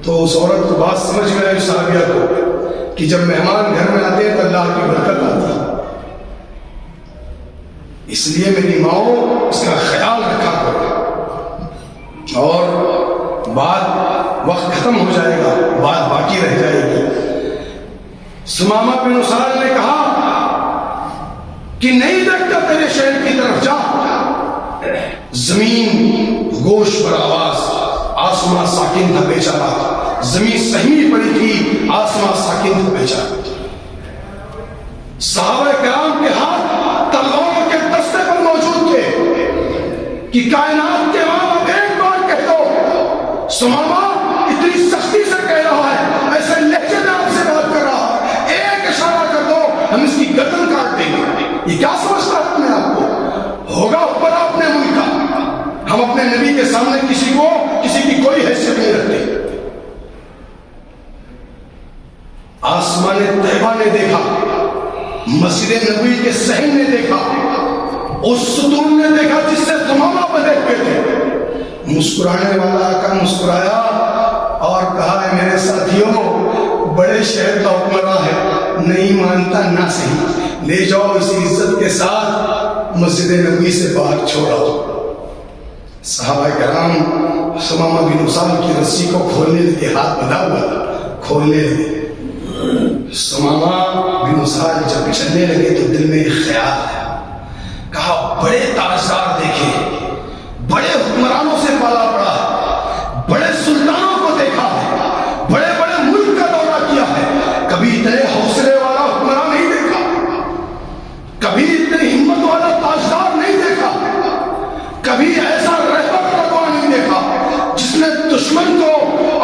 تو اس عورت کو بات سمجھ میں آئی صحابیہ کو کہ جب مہمان گھر میں آتے ہیں تو اللہ کی برکت آتی ہے. اس لیے میری ماں اس کا خیال رکھا کرو. اور بات, وقت ختم ہو جائے گا, بات باقی رہ جائے گی. سمامہ بن اسال نے کہا کہ نہیں دیکھتا تیرے شہر کی طرف جا. زمین گوش پر آواز, آسمان ساکن تھا بیچارہ, زمین سہمی پڑی تھی, آسمان ساکن تھا بیچارہ. صحابہ کرام کے ہاتھ تلواروں کے دستے پر موجود تھے کہ کائنات کے امام اب ایک بار کہہ دو. سمامہ اتنی سختی سے کہہ رہا ہے, ایسے لہجے میں آپ سے بات کر رہا ہے, ایک اشارہ کر دو ہم اس کی گردن کاٹ دیں گے. یہ کیا سمجھتا ہے اپنے آپ کو؟ ہوگا اوپر اپنے ملک کا. ہم اپنے نبی کے سامنے کسی کی کوئی حیثیت نہیں رکھتے. آسمان طیبہ نے دیکھا, مسجد نبوی کے صحن نے دیکھا, اس ستون نے دیکھا جس سے ثمامہ بندھے ہوئے تھے. مسکرانے والا آقا مسکرایا اور کہا ہے میرے ساتھیوں, بڑے شہر کا حکمراں ہے, نہیں مانتا نہ صحیح، لے جاؤ اسی عزت کے ساتھ مسجد نبوی سے باہر چھوڑاؤ۔ صحابہ کرام ثمامہ بن اسال کی رسی کو کھولنے لگے، ہاتھ بندھا ہوا تھا، کھولنے لگے۔ ثمامہ بن اسال جب چلنے لگے تو دل میں ایک خیال ہے، کہا بڑے تاجدار دیکھے، بڑے حکمرانوں سے پالا پڑا ہے، بڑے سلطانوں کو دیکھا ہے، بڑے بڑے ملک کا دورہ کیا ہے، کبھی اتنے حوصلے والا حکمران نہیں دیکھا، کبھی اتنے ہمت والا تاجدار نہیں دیکھا، کبھی ایسا رہبر رتبہ نہیں دیکھا جس نے دشمن کو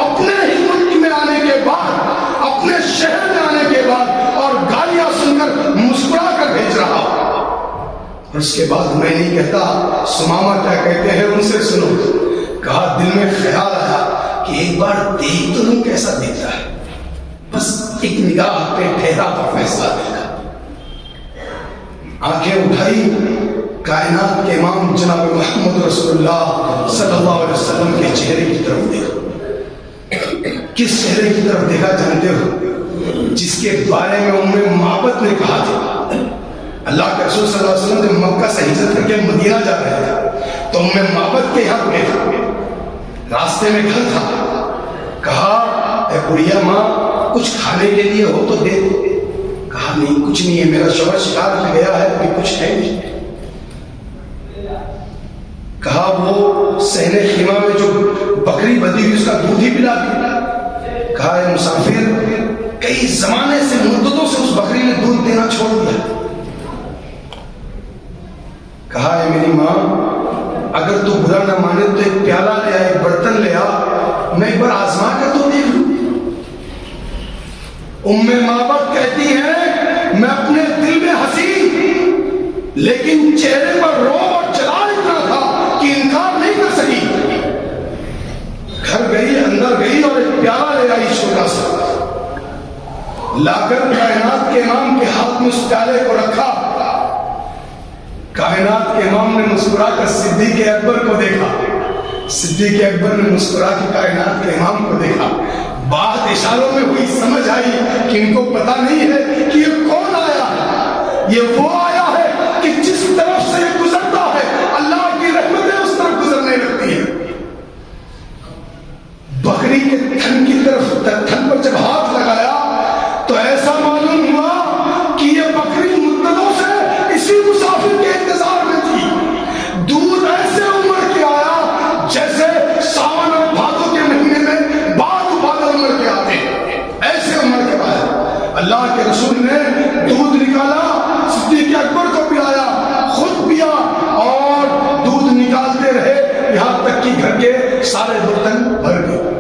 اپنے ہی ملک میں آنے کے بعد، اپنے شہر میں آنے کے بعد اور گالیاں سن کر مسکرا کر بھیج رہا۔ اور اس کے بعد میں نہیں کہتا ثمامہ کیا کہتے ہیں ان سے سنو۔ کہا دل میں خیال آیا کہ ایک بار دیکھ تو لوں کیسا دیکھتا ہے، بس ایک نگاہ پہ ٹھہرا تو فیصلہ دیکھا۔ آنکھیں اٹھائی، کائنات کے امام جناب محمد رسول اللہ صلی اللہ علیہ وسلم کے چہرے کی طرف دیکھا۔ کس چہرے کی طرف دیکھا جانتے ہو؟ جس کے بارے میں ام معبد نے کہا تھا۔ اللہ کے رسول صلی اللہ علیہ وسلم جب مکہ سے ہجرت کر کے مدینہ جا رہے تھے تو ام معبد کے یہاں رکے تھے، راستے میں گھر تھا۔ کہا اے بڑھیا ماں کچھ کھانے کے لیے ہو تو دے دو۔ کہا نہیں کچھ نہیں ہے، میرا شوہر شکار پہ گیا ہے، ابھی کچھ ہے نہیں۔ کہا وہ صحن خیمہ میں جو بکری بدی ہوئی اس کا دودھ ہی پلا دی۔ کہا اے مسافر کئی زمانے سے مدتوں سے اس بکری نے دودھ دینا چھوڑ دیا۔ کہا اے میری ماں اگر تو برا نہ مانے تو ایک پیالہ لے آ، ایک برتن لے آ، میں ایک بار آزما کر تو دیکھ لوں۔ ام معبد کہتی ہے میں اپنے دل میں ہنسی لیکن چہرے پر رو اور جلال اتنا تھا کہ انکار نہیں کر سکی۔ گھر گئی، اندر گئی اور ایک پیالہ لے آئی چھوٹا سا، لا کر کائنات کے امام کے ہاتھ میں اس پیالے کو رکھا۔ کائنات کے امام نے مسکرا کر صدیق اکبر کو دیکھا، صدیق اکبر نے مسکرا کے کائنات کے امام کو دیکھا۔ بات اشاروں میں ہوئی، سمجھ آئی کہ ان کو پتا نہیں ہے کہ یہ کون آیا ہے، یہ وہ آیا ہے کہ جس طرف سے یہ گزرتا ہے اللہ کی رحمتیں اس طرف گزرنے لگتی ہیں۔ بکری کے تھن کی طرف، تھن پر جب ہاتھ لگایا تو ایسا معلوم ہوا کہ یہ بکری مدتوں سے اسی مسافر کے انتظار میں تھی۔ دودھ ایسے امڑ کے آیا جیسے ساون اور بھادو کے مہینے میں بادل امڑ کے آتے، ایسے امڑ کے آیا۔ اللہ کے رسول نے دودھ نکالا، صدیق اکبر کو پلایا، خود پیا اور دودھ نکالتے رہے یہاں تک کہ گھر کے سارے برتن بھر گئے۔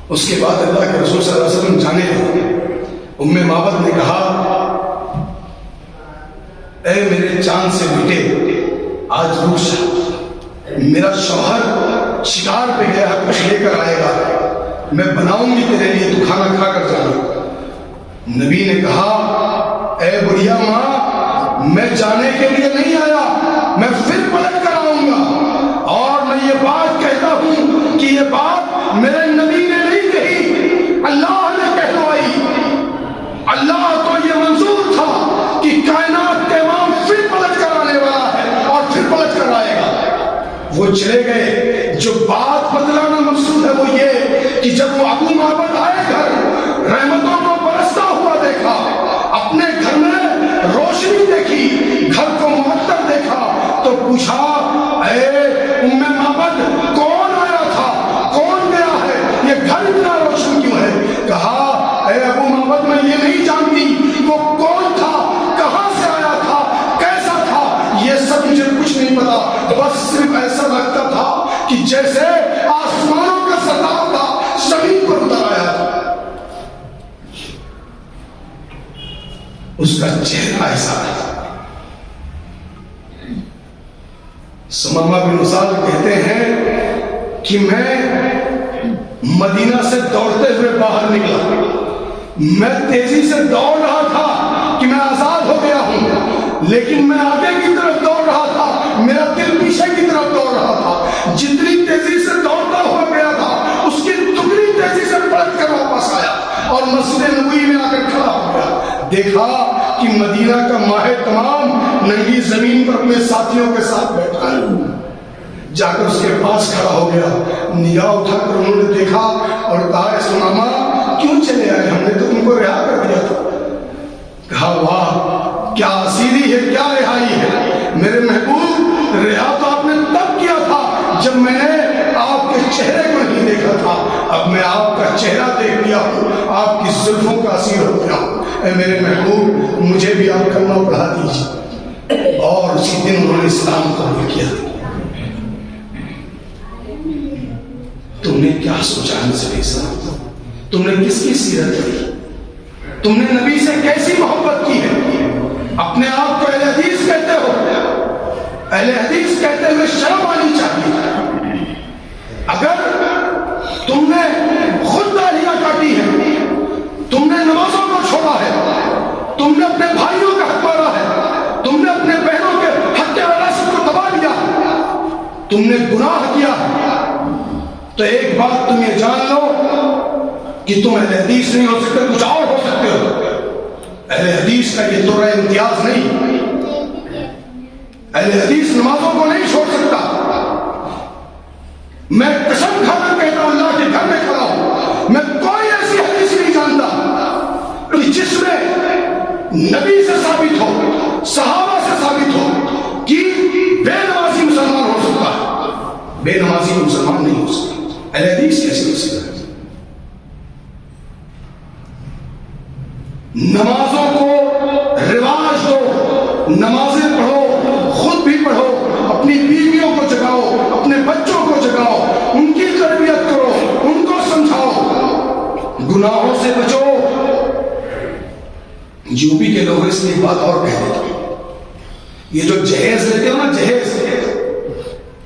اس کے بعد اللہ کے رسول صلی اللہ علیہ وسلم جانے لگے۔ ام معبد نے کہا اے میرے چاند سے بیٹے آج رک جا، میرا شوہر شکار پہ گیا ہے، کچھ لے کر آئے گا، میں بناؤں گی تیرے لیے، تو کھانا کھا کر جانا۔ نبی نے کہا اے بڑھیا ماں میں جانے کے لیے نہیں آیا، میں پھر پلٹ کر آؤں گا، اور میں یہ بات کہتا ہوں کہ یہ بات میرے نبی نے نہیں کہی، اللہ نے کہلوائی۔ اللہ کو یہ منظور تھا کہ کائنات کے امام پھر پلٹ کر آنے والا ہے اور پھر پلٹ کر آئے گا۔ وہ چلے گئے، جو بات بتلانا مقصود ہے وہ یہ کہ جب وہ ابو معبد آئے گھر، رحمتوں کو برستا ہوا دیکھا، اپنے گھر میں روشنی دیکھی، گھر کو معطر دیکھا، تو پوچھا اے ام معبد کون آیا تھا، کون گیا ہے، یہ گھر اتنا روشن کیوں ہے؟ کہا اے ابو معبد میں یہ نہیں جانتی وہ کون تھا، کہاں سے آیا تھا، کیسا تھا، یہ سب مجھے کچھ نہیں پتا، بس صرف ایسا لگتا تھا کہ جیسے آسمانوں کا سردار تھا زمین پر اتر آیا تھا۔ اس کا چہرہ ایسا ہے۔ ثمامہ بن اسال کہتے ہیں کہ میں مدینہ سے دوڑتے ہوئے باہر نکلا، میں تیزی سے دوڑ رہا تھا کہ میں آزاد ہو گیا ہوں، لیکن میں آگے کی طرف دوڑ رہا تھا، میرا دل پیچھے کی طرف دوڑ رہا تھا۔ جتنی تیزی سے دوڑتا ہوا گیا تھا اس کی دگنی تیزی سے پلٹ کر واپس آیا اور مسجد نبوی میں آ کر کھڑا ہو گیا. دیکھا کہ مدینہ کا ماہ تمام ننگی زمین پر اپنے ساتھیوں کے ساتھ بیٹھا ہے. جا کر اس کے پاس کھڑا ہو گیا, نگاہ اٹھا کر انہوں نے دیکھا اور کہا اے سماما کیوں چلے آئے, ہم نے تو تم کو رہا کر دیا تھا. کہا واہ کیا اسیری ہے, کیا رہائی ہے میرے محبوب, رہا تو آپ نے تب کیا تھا جب میں نے آپ کے چہرے کو نہیں دیکھا تھا, اب میں آپ کا چہرہ دیکھ لیا ہوں, آپ کی زلفوں کا اسیر ہو گیا ہوں. اے میرے محبوب مجھے بھی آپ کلمہ پڑھا دیجیے. اور اسی دن انہوں نے اسلام قبول کیا. تم نے کیا سوچا نبی صاحب, تم نے کس کی سیرت پڑھی, تم نے نبی سے کیسی محبت کی ہے. اپنے آپ کو اہل حدیث کہتے ہو, اہل حدیث کہتے ہوئے شرم آنی چاہیے. اگر تم نے خود داڑھیاں کاٹی ہے, تم نے نمازوں کو چھوڑا ہے, تم نے اپنے بھائیوں کا حق مارا ہے, تم نے اپنے بہنوں کے حق وراثت کو دبا دیا, تم نے گناہ کیا ہے, تو ایک بات تم یہ جان لو کہ تم اہل حدیث نہیں ہو سکتے, کچھ اور ہو سکتے ہو. اہل حدیث کا یہ طور امتیاز نہیں. اہل حدیث نمازوں کو نہیں چھوڑ سکتا. میں قسم کھا کر کہتا ہوں, اللہ کے گھر میں کھڑا ہوں, میں کوئی ایسی حدیث نہیں جانتا کہ جس میں نبی سے ثابت ہو, صحابہ سے ثابت ہو کہ بے نمازی مسلمان ہو سکتا ہے. بے نمازی مسلمان نہیں ہو سکتا. اہل حدیث کیسے ہو سکتا ہے؟ نمازوں کو رواج دو, نمازیں پڑھو, خود بھی پڑھو, اپنی بیویوں کو جگاؤ, اپنے بچوں کو جگاؤ, ان کی تربیت کرو, ان کو سمجھاؤ, گناہوں سے بچو. یوپی کے لوگ اس لیے بات اور کہہ دیتے ہیں, یہ جو جہیز لیتے ہو نا,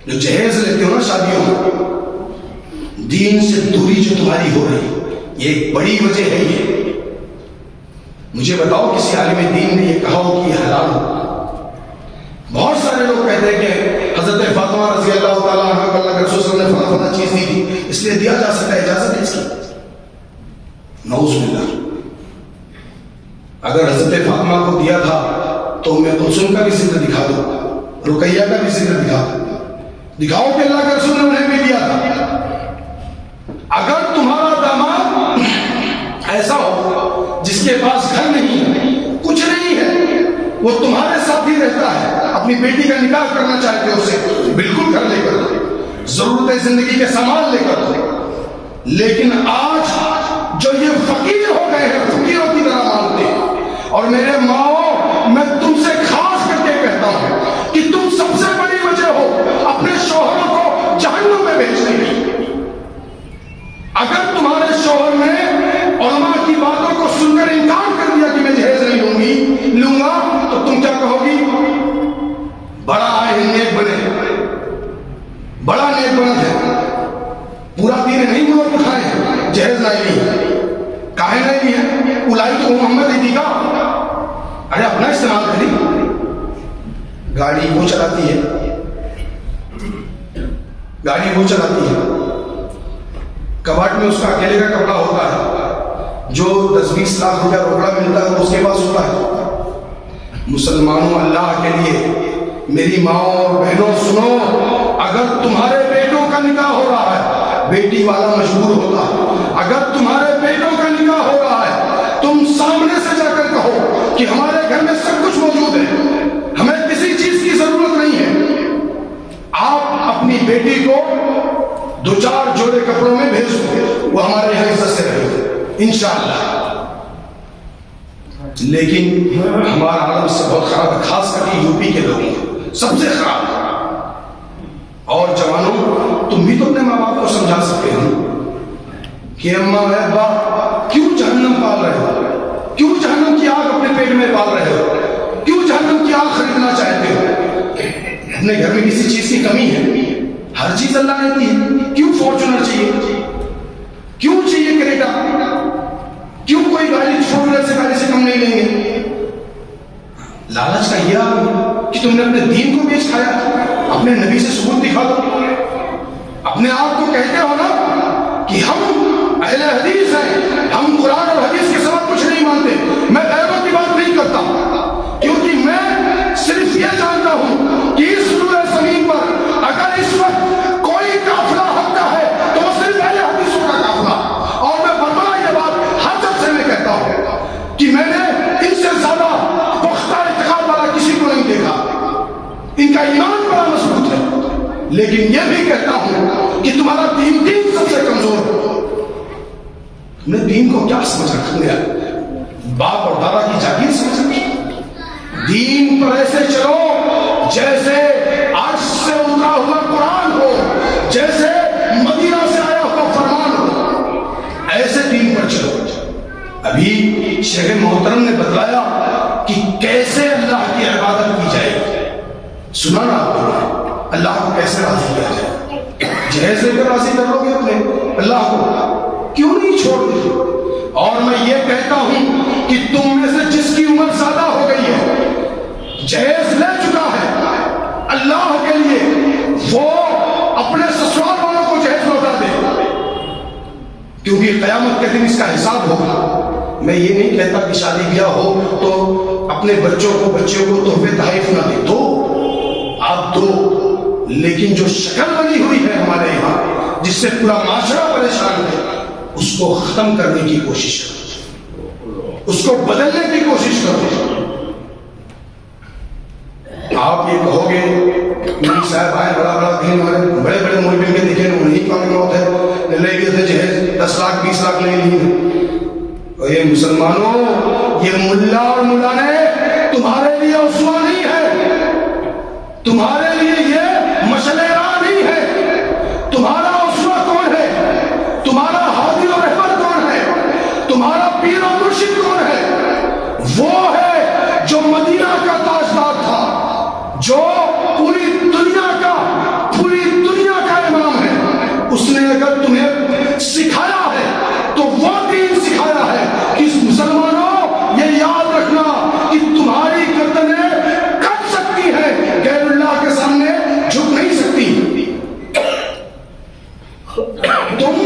جو جہیز لیتے ہو نا شادیوں میں, دین سے دوری جو تمہاری ہو رہی, یہ ایک بڑی وجہ ہے. یہ مجھے بتاؤ کسی عالم دین نے یہ کہا ہو کہ یہ حلال ہو. بہت سارے لوگ کہتے ہیں کہ حضرت فاطمہ رضی اللہ تعالیٰ عنہ کو اللہ کے رسول صلی اللہ علیہ وسلم نے فلاں چیز دی تھی, اس لیے دیا جا سکتا ہے, اجازت ہے اس کی. نعوذ باللہ. اگر حضرت فاطمہ کو دیا تھا تو میں کلثوم کا بھی ذکر دکھا دو, رقیہ کا بھی ذکر دکھا دو, دکھاؤ کہ اللہ کے رسول نے انہیں بھی دیا تھا. اگر تمہارا داماد ایسا ہو جس کے پاس گھر نہیں ہے, کچھ نہیں ہے, وہ تمہارے ساتھ ہی رہتا ہے, اپنی بیٹی کا نکاح کرنا چاہتے ہو اسے, بالکل کر لے کر دو, ضرورت زندگی کے سامان لے کر دو. لیکن آج جو یہ فقیر ہو گئے ہیں, فقیروں کی طرح مانتے ہیں, اور میرے ماؤں میں تم سے خاص کر کے کہتا ہوں کہ تم سب سے بڑی وجہ ہو اپنے شوہروں کو جہنم میں بھیجنے کی. اگر تمہارے شوہر نے علماء کی باتوں کو سن کر انکار کر دیا کہ میں جہیز نہیں لوں گا, تو تم کیا کہو گی؟ بڑا آئے نیک بنے, بڑا نیک بنا ہے, پورا دین نہیں ملک اٹھائے ہیں, جہیز نہیں لی, کاہے نہیں لی ہے, الائی تو محمد ہی دیگا. ارے اپنا استعمال کری. گاڑی وہ چلاتی ہے, گاڑی وہ چلاتی ہے, کباٹ میں اس کا اکیلے کا کپڑا ہوتا ہے, جو 10-20 لاکھ روپیہ روکڑا ملتا ہے وہ اس کے پاس ہوتا ہے. مسلمانوں, اللہ کے لیے میری ماؤں اور بہنوں سنو, اگر تمہارے بیٹوں کا نکاح ہو رہا ہے, بیٹی والا مجبور ہوتا ہے, اگر تمہارے بیٹوں کا نکاح ہو رہا ہے, تم سامنے سے جا کر کہو کہ ہمارے گھر میں سب کچھ موجود ہے, ہمیں کسی چیز کی ضرورت نہیں ہے. آپ اپنی بیٹی کو 2-4 جوڑے کپڑوں میں بھیج دو, وہ ہمارے یہاں عزت سے رہے انشاءاللہ. لیکن ہمارا عالم اس سے بہت خراب ہے, خاص کر کے یوپی کے لوگ سب سے خراب. اور جوانوں, تم بھی تو اپنے ماں باپ کو سمجھا سکتے ہو کہ اماں ابا کیوں جہنم پال رہے ہو, کیوں جہنم کی آگ اپنے پیٹ میں پال رہے ہو, کیوں جہنم کی آگ خریدنا چاہتے ہو. اپنے گھر میں کسی چیز کی کمی ہے, ہر چیز اللہ نے دی ہے, کیوں فارچونر چاہیے, کیوں چاہیے کریٹا, کیوں کوئی گاڑی 4 ویلر سے گاڑی سے کم نہیں لیں گے. لالچ کا یہ کہ تم نے اپنے دین کو بیچ کھایا, اپنے نبی سے ثبوت دکھا دو. اپنے آپ کو کہتے ہو نا کہ ہم اہل حدیث ہیں، ہم قرآن اور حدیث کے سوا کچھ نہیں مانتے. میں غیروں کی بات نہیں کرتا، کیونکہ میں صرف یہ جانتا ہوں کہ اس روئے زمین پر اگر اس وقت کوئی قافلہ حق کا ہے تو وہ صرف اہل حدیثوں کا قافلہ. اور میں بربلا یہ بات ہر جب سے میں کہتا ہوں کہ میں نے ان سے زیادہ پختہ اعتقاد والا کسی کو نہیں دیکھا. ان کا ایمان بڑا مضبوط ہے، لیکن یہ بھی کہتا ہوں کہ تمہارا دین سب سے کمزور ہے. تم نے دین کو کیا سمجھ رکھا گیا؟ باپ اور دادا کی جاگیر سمجھ رکھی. دین پر ایسے چلو جیسے عرش سے اترا ہوا قرآن ہو، جیسے مدینہ سے آیا ہوا فرمان ہو، ایسے دین پر چلو. ابھی شیخ محترم نے بتلایا کہ کیسے اللہ کی عبادت کی جائے. سنا نا آپ کو اللہ کو کیسے راضی کیا جائے؟ جہیز لے کر راضی کر لو گے اپنے اللہ کو، کیوں نہیں چھوڑ دیں؟ اور میں یہ کہتا ہوں کہ تم میں سے جس کی عمر زیادہ ہو گئی ہے، جہیز لے چکا ہے اللہ کے لیے، وہ اپنے سسرال والوں کو جہیز لوٹا دے، کیونکہ قیامت کے دن اس کا حساب ہوگا. میں یہ نہیں کہتا کہ شادی بیاہ ہو تو اپنے بچوں کو تحفے تحائف نہ دے، دو آپ دو، لیکن جو شکل بنی ہوئی ہے ہمارے یہاں جس سے پورا معاشرہ پریشان ہے، اس کو ختم کرنے کی کوشش کرو، اس کو بدلنے کی کوشش کرو. آپ یہ کہو گے میری صاحب آئے بڑا بڑا دین والے بڑے بڑے ملک میں دیکھے انہیں کا موت ہے، لے گئے تھے جہیز 10 لاکھ 20 لاکھ لے لیے. اے مسلمانوں، یہ ملا اور مولانے تمہارے لیے اسوہ نہیں ہے، تمہارے لیے یہ مشعل راہ نہیں ہے. تمہارا اسوہ کون ہے؟ تمہارا ہادی و رہبر کون ہے؟ تمہارا پیر و مرشد کون ہے؟ وہ ہے جو مدینہ کا تاجدار تھا، جو پوری دنیا کا امام ہے. اس نے اگر تمہیں سکھایا ہے تو وہ دین سکھایا ہے کہ مسلمانوں یہ یاد رکھنا کہ تمہاری گردنیں کٹ سکتی ہیں، غیر اللہ کے سامنے جھک نہیں سکتی. تم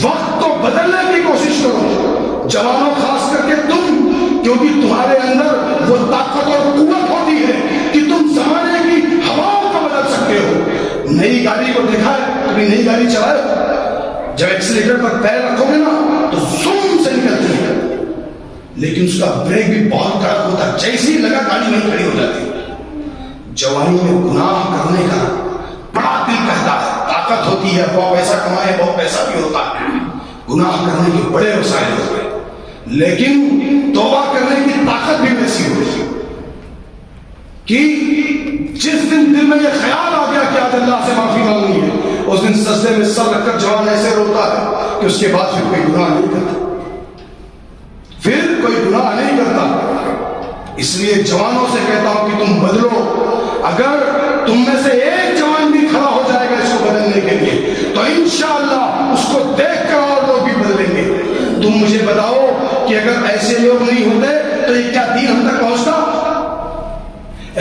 وقت کو بدلنے کی کوشش کرو، جوانوں خاص کر کے تم، کیونکہ تمہارے اندر وہ طاقت اور قوت ہوتی ہے کہ تم زمانے کی ہواؤں کو بدل سکتے ہو. نئی گاڑی کو دیکھا ہے، کبھی نئی گاڑی چلائے، جب ایکسیلیٹر پر پیر رکھو گے نا تو زوم سے نکلتی ہے، لیکن اس کا بریک بھی بہت کڑک ہوتا ہے، جیسے ہی لگا گاڑی نہیں کھڑی ہو جاتی. جوانی میں گناہ کرنے کا بڑا دل کہتا ہے، طاقت ہوتی ہے، بہت پیسہ کمائے، بہت پیسہ بھی ہوتا ہے، گناہ کرنے کے بڑے وسائل ہوتے ہیں، لیکن توبہ کرنے کی طاقت بھی ویسی ہوتی ہے کہ جس دن دل میں یہ خیال آ گیا کہ آج اللہ سے معافی مانگنی ہے، اس دن سجدے میں سر رکھ کر جوان ایسے روتا ہے کہ اس کے بعد پھر کوئی گناہ نہیں کرتا. اس لیے جوانوں سے کہتا ہوں کہ تم بدلو. اگر تم میں سے ایک جوان بھی کھڑا ہو جائے گا اس کو بدلنے کے لیے تو انشاءاللہ اس کو دیکھ کر اور لوگ بھی بدلیں گے. تم مجھے بتاؤ کہ اگر ایسے لوگ نہیں ہوتے تو یہ کیا دین ہم تک پہنچتا؟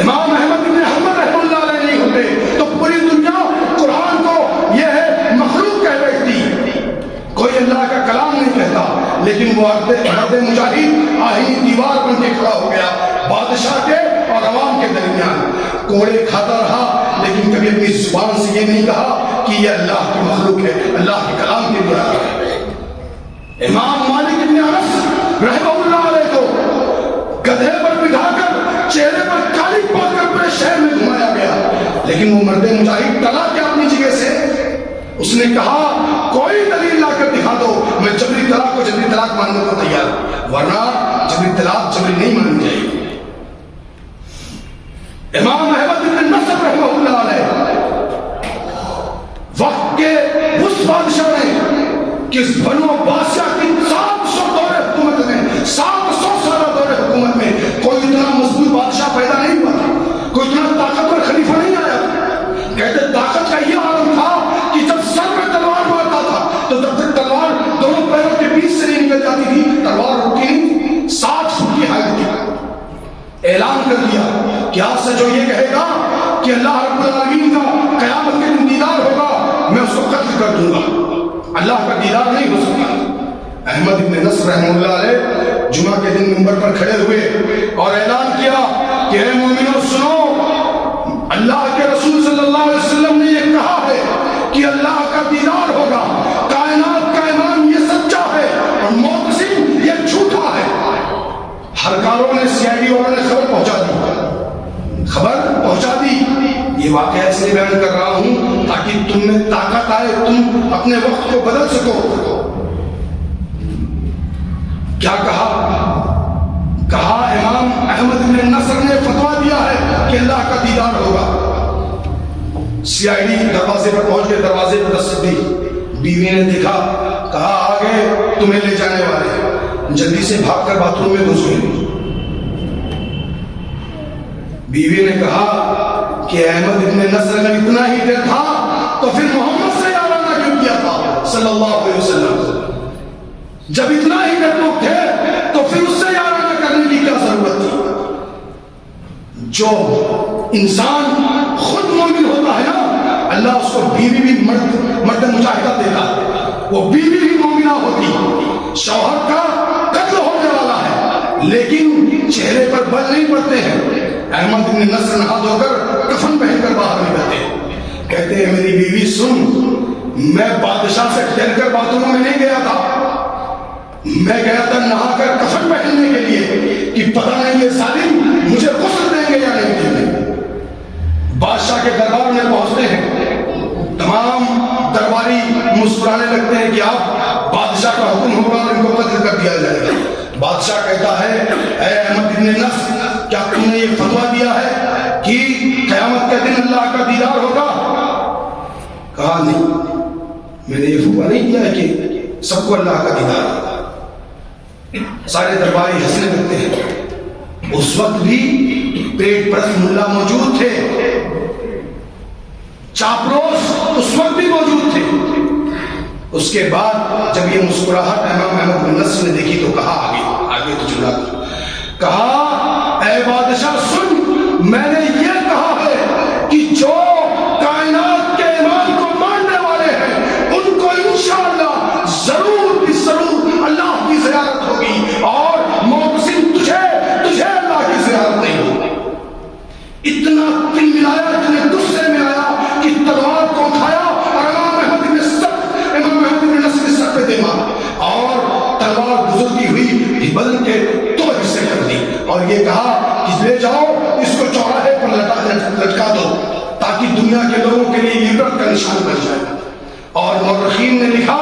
امام احمد بن حنبل رحمۃ اللہ علیہ نہیں ہوتے تو پوری دنیا قرآن کو یہ ہے مخلوق کہہ بیٹھتی، کوئی اللہ کا کلام نہیں کہتا. لیکن وہ مرد مجاہد آہنی دیوار بن کے کھڑا ہو گیا بادشاہ کے اور عوام کے درمیان. کوڑے کھاتا رہا لیکن کبھی اپنی زبان سے یہ نہیں کہا کہ یہ اللہ کی مخلوق ہے، اللہ کے کلام کے برابر ہے. امام مالک بن انس رحمہ اللہ علیہ کو گدھے پر بٹھا کر چہرے پر کالی پا کر پورے شہر میں گھمایا گیا، لیکن وہ مرد مجاہد ٹلا کیا اپنی جگہ سے. اس نے کہا کوئی دلیل لا کر دکھا دو، میں جبری طلاق کو جبری طلاق ماننے کو تیار ہوں، ورنہ جبری طلاق جبری نہیں مانی جائے گی. امام احمد بن نصر رحمہ اللہ علیہ وقت کے اس بادشاہ نے کہ بنو بادشاہ کی 700 دور حکومت میں 700 سالہ دور حکومت میں کوئی اتنا مضبوط بادشاہ پیدا نہیں ہوا تھا، کوئی اتنا طاقتور خلیفہ نہیں آیا. کہتے طاقت کا یہ عالم تھا کہ جب سر میں تلوار مارتا تھا تو جب تک تلوار دونوں پیروں کے بیچ سے نہیں نکل جاتی تھی تلوار رکتی نہیں. 60 فٹ کی حالت تھی. اعلان کر دیا کہ آج سے جو یہ کہے گا کہ اللہ رب العالمین کا قیامت کے دن دیدار ہوگا میں اس کو قتل کر دوں گا. اللہ کا دیدار نہیں ہو سکتا۔ احمد ابن نصر رحمہ اللہ علیہ جمعہ کے دن منبر پر کھڑے ہوئے اور اعلان کیا کہ اے مومنو سنو، اللہ کے رسول صلی اللہ علیہ وسلم نے یہ کہا ہے کہ اللہ کا دیدار ہوگا، کائنات کا امام یہ سچا ہے اور معتصم یہ جھوٹا ہے۔ ہرکاروں نے CID والوں نے خبر پہنچا دی۔ یہ واقعہ اس لیے بیان کر رہا ہوں تاکہ تم میں طاقت آئے، تم اپنے وقت کو بدل سکو۔ کیا کہا امام احمد بن نصر نے فتویٰ دیا ہے کہ اللہ کا دیدار ہوگا۔ CID دروازے پر پہنچ گئے، دروازے پر دستک دی، بیوی نے دیکھا، کہا آگے تمہیں لے جانے والے، جلدی سے بھاگ کر باتھ روم میں گھس گئی۔ بیوی نے کہا کہ احمد ابن نصر اگر اتنا ہی دیر تھا تو پھر محمد سے یارانہ کیوں کیا تھا صلی اللہ علیہ وسلم؟ جب اتنا ہی دیر لوگ تھے تو پھر اس سے یارانہ کرنے کی کیا ضرورت تھی؟ جو انسان خود مومن ہوتا ہے نا، اللہ اس کو بیوی بھی مرد مجاہدہ دیتا ہے، وہ بیوی بھی مومنہ ہوتی، شوہر کا قتل ہونے والا ہے لیکن چہرے پر بل نہیں پڑتے ہیں۔ احمد بن نصر نہا دھو کر کفن پہن کر باہر نکلتے، کہتے ہیں میری بیوی سن، میں بادشاہ سے ڈر کر باتھ روم میں نہیں گیا تھا، میں گیا تھا نہا کر کفن پہننے کے لیے کہ پتہ نہیں یہ ظالم مجھے غسل دیں گے یا نہیں دیں گے۔ بادشاہ کے دربار میں پہنچتے ہیں، تمام درباری مسکرانے لگتے ہیں کہ آپ بادشاہ کا حکم ہوگا اور ان کو قتل کر دیا جائے گا۔ بادشاہ کہتا ہے اے احمد بن نصر، کیا تم نے یہ فتویٰ دیا ہے کہ قیامت کے دن اللہ کا دیدار ہوگا؟ کہا نہیں، میں نے یہ فتویٰ نہیں دیا ہے کہ سب کو اللہ کا دیدار ہوگا۔ سارے درباری ہنسنے لگتے ہیں۔ اس وقت بھی پیٹ پرست ملا موجود تھے، چاپلوس اس وقت بھی موجود تھے۔ اس کے بعد جب یہ مسکراہٹ امام احمد بن نصر نے دیکھی تو کہا آگے تو چلا، کہا اے بادشاہ سن، میں نے یہ کہا ہے کہ جو کائنات کے امام کو ماننے والے ہیں ان کو انشاءاللہ ضرور بھی ضرور اللہ کی زیارت ہوگی، اور معتصم تجھے اللہ کی زیارت نہیں ہوگی۔ اتنا دل ملایا، اتنے غصے میں آیا کہ تلوار کو اٹھایا اور امام احمد بن نصر کے سر پہ دے مارا، اور تلوار گزرتی ہوئی بدن کے 2 حصے کر دی اور یہ کہا کہ لے جاؤ اس کو چوراہے پر لٹکا دو تاکہ دنیا کے لوگوں کے لیے عبرت کا نشان بن جائے۔ اور مورخین نے لکھا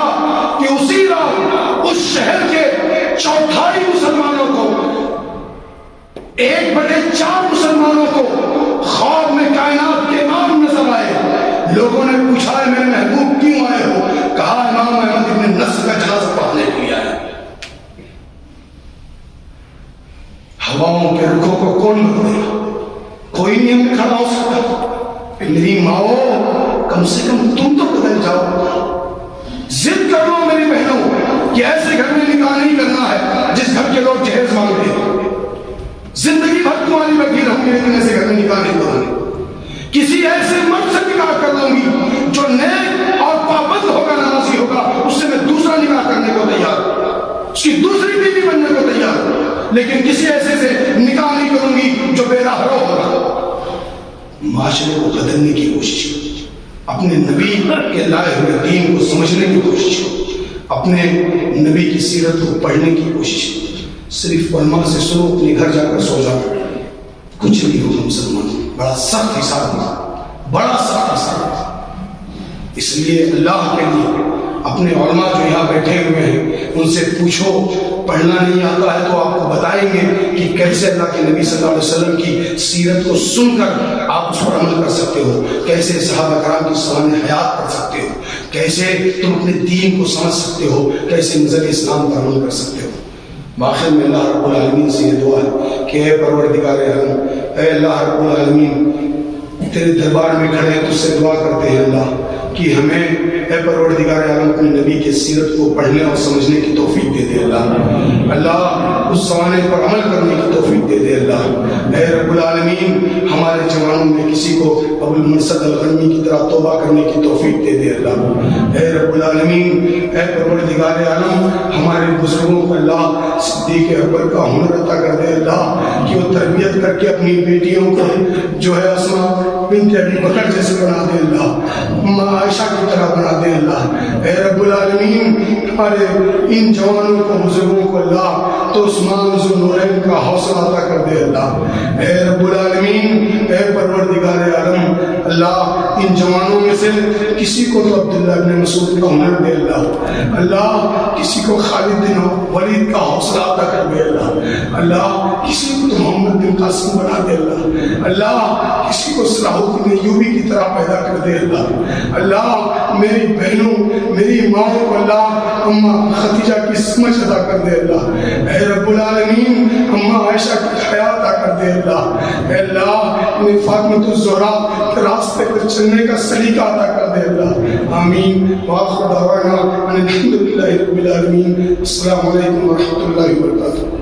کہ اسی رات اس شہر کے 4/4 مسلمانوں کو، 1/4 مسلمانوں کو خواب میں کائنات کے امام نظر آئے۔ لوگوں نے پوچھا ہے میرے محبوب کیوں آئے ہو؟ کہا امام احمد بن نصر کا جنازہ پڑھنے کے لیے آئے۔ ہواؤں کے رخوں کو کون بدلے گا؟ کوئی نہیں ہم میں کھڑا ہو سکتا۔ میری ماؤں کم سے کم تم تو بدل جاؤ، ضد کر لو میری بہنوں کہ ایسے گھر میں نکاح نہیں کرنا ہے جس گھر کے لوگ جہیز مانگتے ہیں۔ زندگی بھر تمہاری بیٹھی رہوں گی لیکن ایسے گھر میں نکاح نہیں کروں گی۔ کسی ایسے مرد سے نکاح کر لوں گی جو نیک اور پابند ہوگا، نمازی ہوگا، اس سے میں دوسرا نکاح کرنے کو تیار ہوں، اس کی دوسری بیوی بننے کو تیار ہوں، لیکن کسی ایسے سے نکاح نہیں کروں گی جو بے راہ رو ہوگا۔ معاشرے کو بدلنے کی کوشش کرو، اپنے نبی کے لائے ہوئے دین کو سمجھنے کی کوشش کرو، اپنے نبی کی سیرت کو پڑھنے کی کوشش کرو۔ صرف علماء سے سنو، اپنے گھر جا کر سو جاؤ، کچھ نہیں ہوگا مسلمان۔ بڑا سخت حساب ہے، بڑا سخت حساب ہے۔ اس لیے اللہ کے لیے اپنے علماء جو یہاں بیٹھے ہوئے ہیں ان سے پوچھو، پڑھنا نہیں آتا ہے تو آپ کو بتائیں گے کہ کیسے اللہ کے نبی صلی اللہ علیہ وسلم کی سیرت کو سن کر آپ اس پر عمل کر سکتے ہو، کیسے صحابہ کرام کی سوانح حیات پڑھ سکتے ہو، کیسے تم اپنے دین کو سمجھ سکتے ہو، کیسے مذہب اسلام پر عمل کر سکتے ہو۔ آخر میں اللہ رب العالمین سے یہ دعا ہے کہ اے پروردگار عالم، اے اللہ رب العالمین، تیرے دربار میں کھڑے ہیں، تجھ سے دعا کرتے ہیں اللہ کہ ہمیں اے پروردگار عالم اپنے نبی کی سیرت کو پڑھنے اور سمجھنے کی توفیق دے دے اللہ. اللہ اس زمانے پر عمل کرنے کی توفیق دے دے اللہ. اے رب العالمین ہمارے جوانوں میں کسی کو ابو المرصد الغنوی کی طرح توبہ کرنے کی توفیق دے دے اللہ. اے رب العالمین اے پروردگار عالم ہمارے بزرگوں کو اللہ صدیق اکبر کا ہنر عطا کر دے اللہ کہ وہ تربیت کر کے اپنی بیٹیوں کو جو ہے اسما بنت ابی بکر جیسے بنا دے اللہ, عائشہ کی طرح بنا دے اللہ. اے رب العالمین ہمارے ان جوانوں کو بزرگوں کو اللہ تو عثمان ذو النورین کا حوصلہ عطا کر دے اللہ. اے رب العالمین اے پروردگار عالم اللہ ان جوانوں میں سے کسی کو تو عبداللہ ابن مسعود کا ہنر دے اللہ. اللہ کسی کو خالد بن ولید کا حوصلہ عطا کر دے اللہ. اللہ کسی کو تو محمد بن قاسم بنا دے اللہ. اللہ کسی کو صلاح الدین ایوبی کی طرح پیدا کر دے اللہ. اللہ میری بہنوں میری ماں کو اللہ اماں خدیجہ کی سمجھ عطا کر دے اللہ. اے رب العالمین اماں عائشہ کی حیا عطا کر دے اللہ. اے اللہ انہیں فاطمۃ الزہرا کے راستے پر چلنے کا سلیقہ عطا کر دے اللہ. آمین. وآخر دعوانا ان الحمد للہ رب العالمین. السلام علیکم ورحمۃ اللہ وبرکاتہ.